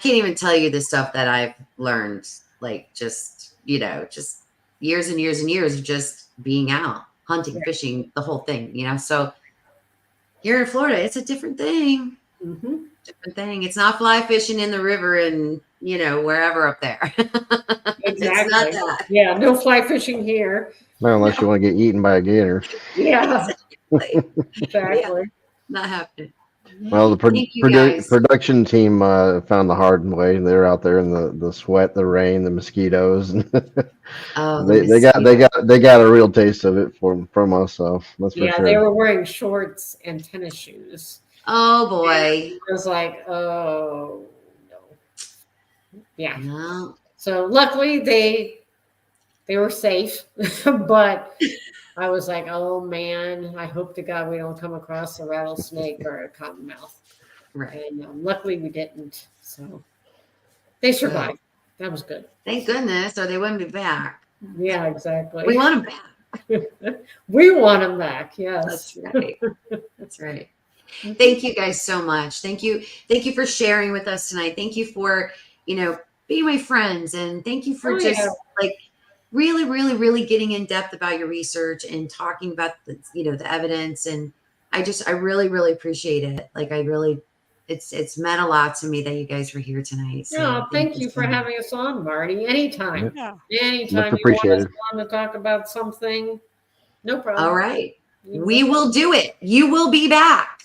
Speaker 1: even tell you the stuff that I've learned, like just years and years and years of just being out hunting, fishing, the whole thing, so here in Florida, it's a different thing.
Speaker 3: Mm-hmm.
Speaker 1: Different thing. It's not fly fishing in the river and, wherever up there.
Speaker 3: Exactly.
Speaker 1: It's not that.
Speaker 3: Yeah. No fly fishing here.
Speaker 4: No, unless you want to get eaten by a gator.
Speaker 3: Yeah. Exactly.
Speaker 1: Yeah, not happening.
Speaker 4: Well, the production team found the hard way. They're out there in the sweat, the rain, the mosquitoes. They got a real taste of it from us. So that's for sure.
Speaker 3: They were wearing shorts and tennis shoes.
Speaker 1: Oh boy!
Speaker 3: And I was like, oh no. Yeah.
Speaker 1: No.
Speaker 3: So luckily they were safe, but I was like, oh man, I hope to God we don't come across a rattlesnake or a cottonmouth.
Speaker 1: Right.
Speaker 3: And luckily we didn't. So they survived. That was good.
Speaker 1: Thank goodness, or they wouldn't be back.
Speaker 3: Yeah, exactly.
Speaker 1: We want them back.
Speaker 3: We want them back. Yes.
Speaker 1: That's right. That's right. Thank you guys so much. Thank you for sharing with us tonight. Thank you for, being my friends, and thank you for like really, really, really getting in depth about your research and talking about the evidence. And I really, really appreciate it. Like it's meant a lot to me that you guys were here tonight. So
Speaker 3: thank you for having us on, Marty. Anytime.
Speaker 1: Yeah.
Speaker 3: Anytime you want us on to talk about something, no problem.
Speaker 1: All right. We will do it. You will be back.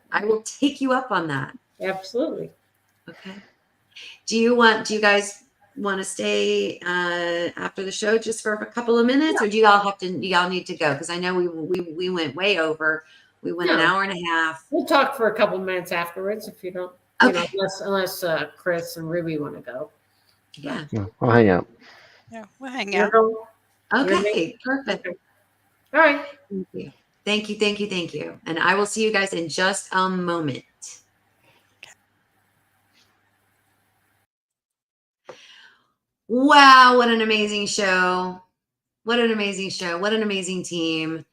Speaker 1: I will take you up on that.
Speaker 3: Absolutely.
Speaker 1: Okay. Do you guys want to stay after the show just for a couple of minutes, or do y'all need to go? Because I know we went way over. We went an hour and a half.
Speaker 3: We'll talk for a couple of minutes afterwards if you don't.
Speaker 1: Okay.
Speaker 3: Unless Chris and Ruby want to go.
Speaker 1: Yeah.
Speaker 4: I'll hang out.
Speaker 2: Yeah, we'll hang out.
Speaker 1: Okay. Perfect.
Speaker 3: Okay. All right.
Speaker 1: Thank you. And I will see you guys in just a moment. Wow, what an amazing show. What an amazing team.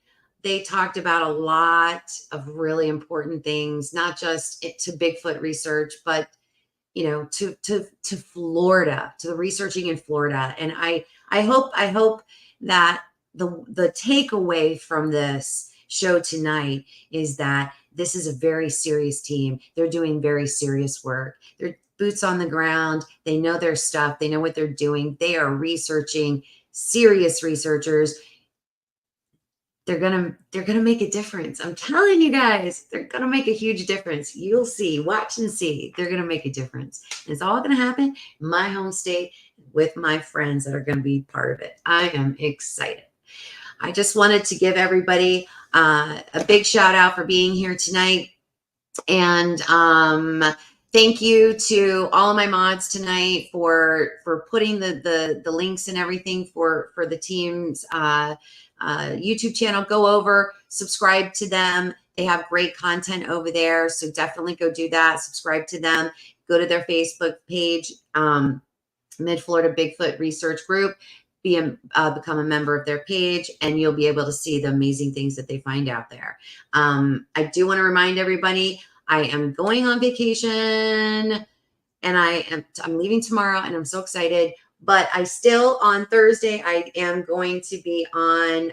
Speaker 1: They talked about a lot of really important things, not just to Bigfoot research, but to Florida, to the researching in Florida. And I hope that the takeaway from this show tonight is that this is a very serious team. They're doing very serious work. They're boots on the ground. They know their stuff. They know what they're doing. They are researching, serious researchers. They're gonna make a difference. I'm telling you guys, they're gonna make a huge difference. You'll see, watch and see. They're gonna make a difference. And it's all gonna happen in my home state with my friends that are gonna be part of it. I am excited. I just wanted to give everybody a big shout out for being here tonight. And Thank you to all of my mods tonight for putting the links and everything for the team's YouTube channel. Go over, subscribe to them. They have great content over there, so definitely go do that. Subscribe to them. Go to their Facebook page, Mid-Florida Bigfoot Research Group. Become a member of their page, and you'll be able to see the amazing things that they find out there. I do want to remind everybody, I am going on vacation, and I'm leaving tomorrow, and I'm so excited. But I still, on Thursday, I am going to be on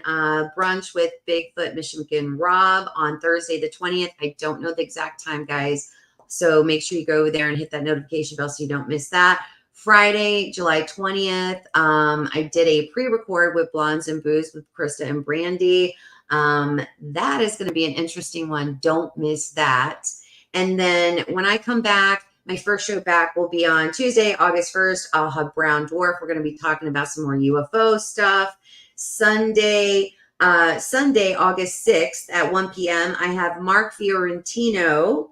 Speaker 1: brunch with Bigfoot Michigan Rob on Thursday the 20th. I don't know the exact time, guys. So make sure you go over there and hit that notification bell so you don't miss that. Friday, July 20th, I did a pre-record with Blondes and Booze with Krista and Brandy. That is going to be an interesting one. Don't miss that. And then when I come back, my first show back will be on Tuesday, August 1st. I'll have Brown Dwarf. We're going to be talking about some more UFO stuff. Sunday, August 6th at 1 p.m., I have Mark Fiorentino,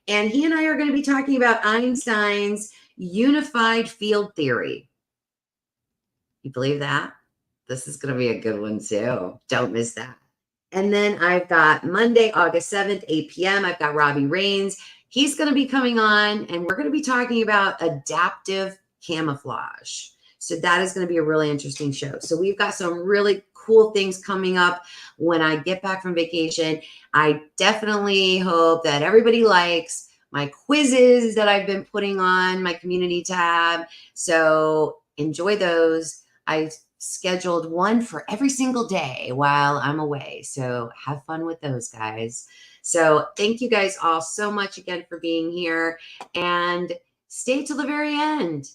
Speaker 1: and he and I are going to be talking about Einstein's unified field theory. You believe that? This is going to be a good one too. Don't miss that. And then I've got Monday, August 7th, 8 p.m. I've got Robbie Rains. He's going to be coming on, and we're going to be talking about adaptive camouflage. So that is going to be a really interesting show. So we've got some really cool things coming up when I get back from vacation. I definitely hope that everybody likes my quizzes that I've been putting on my community tab. So enjoy those. I scheduled one for every single day while I'm away. So have fun with those, guys. So thank you guys all so much again for being here, and stay till the very end.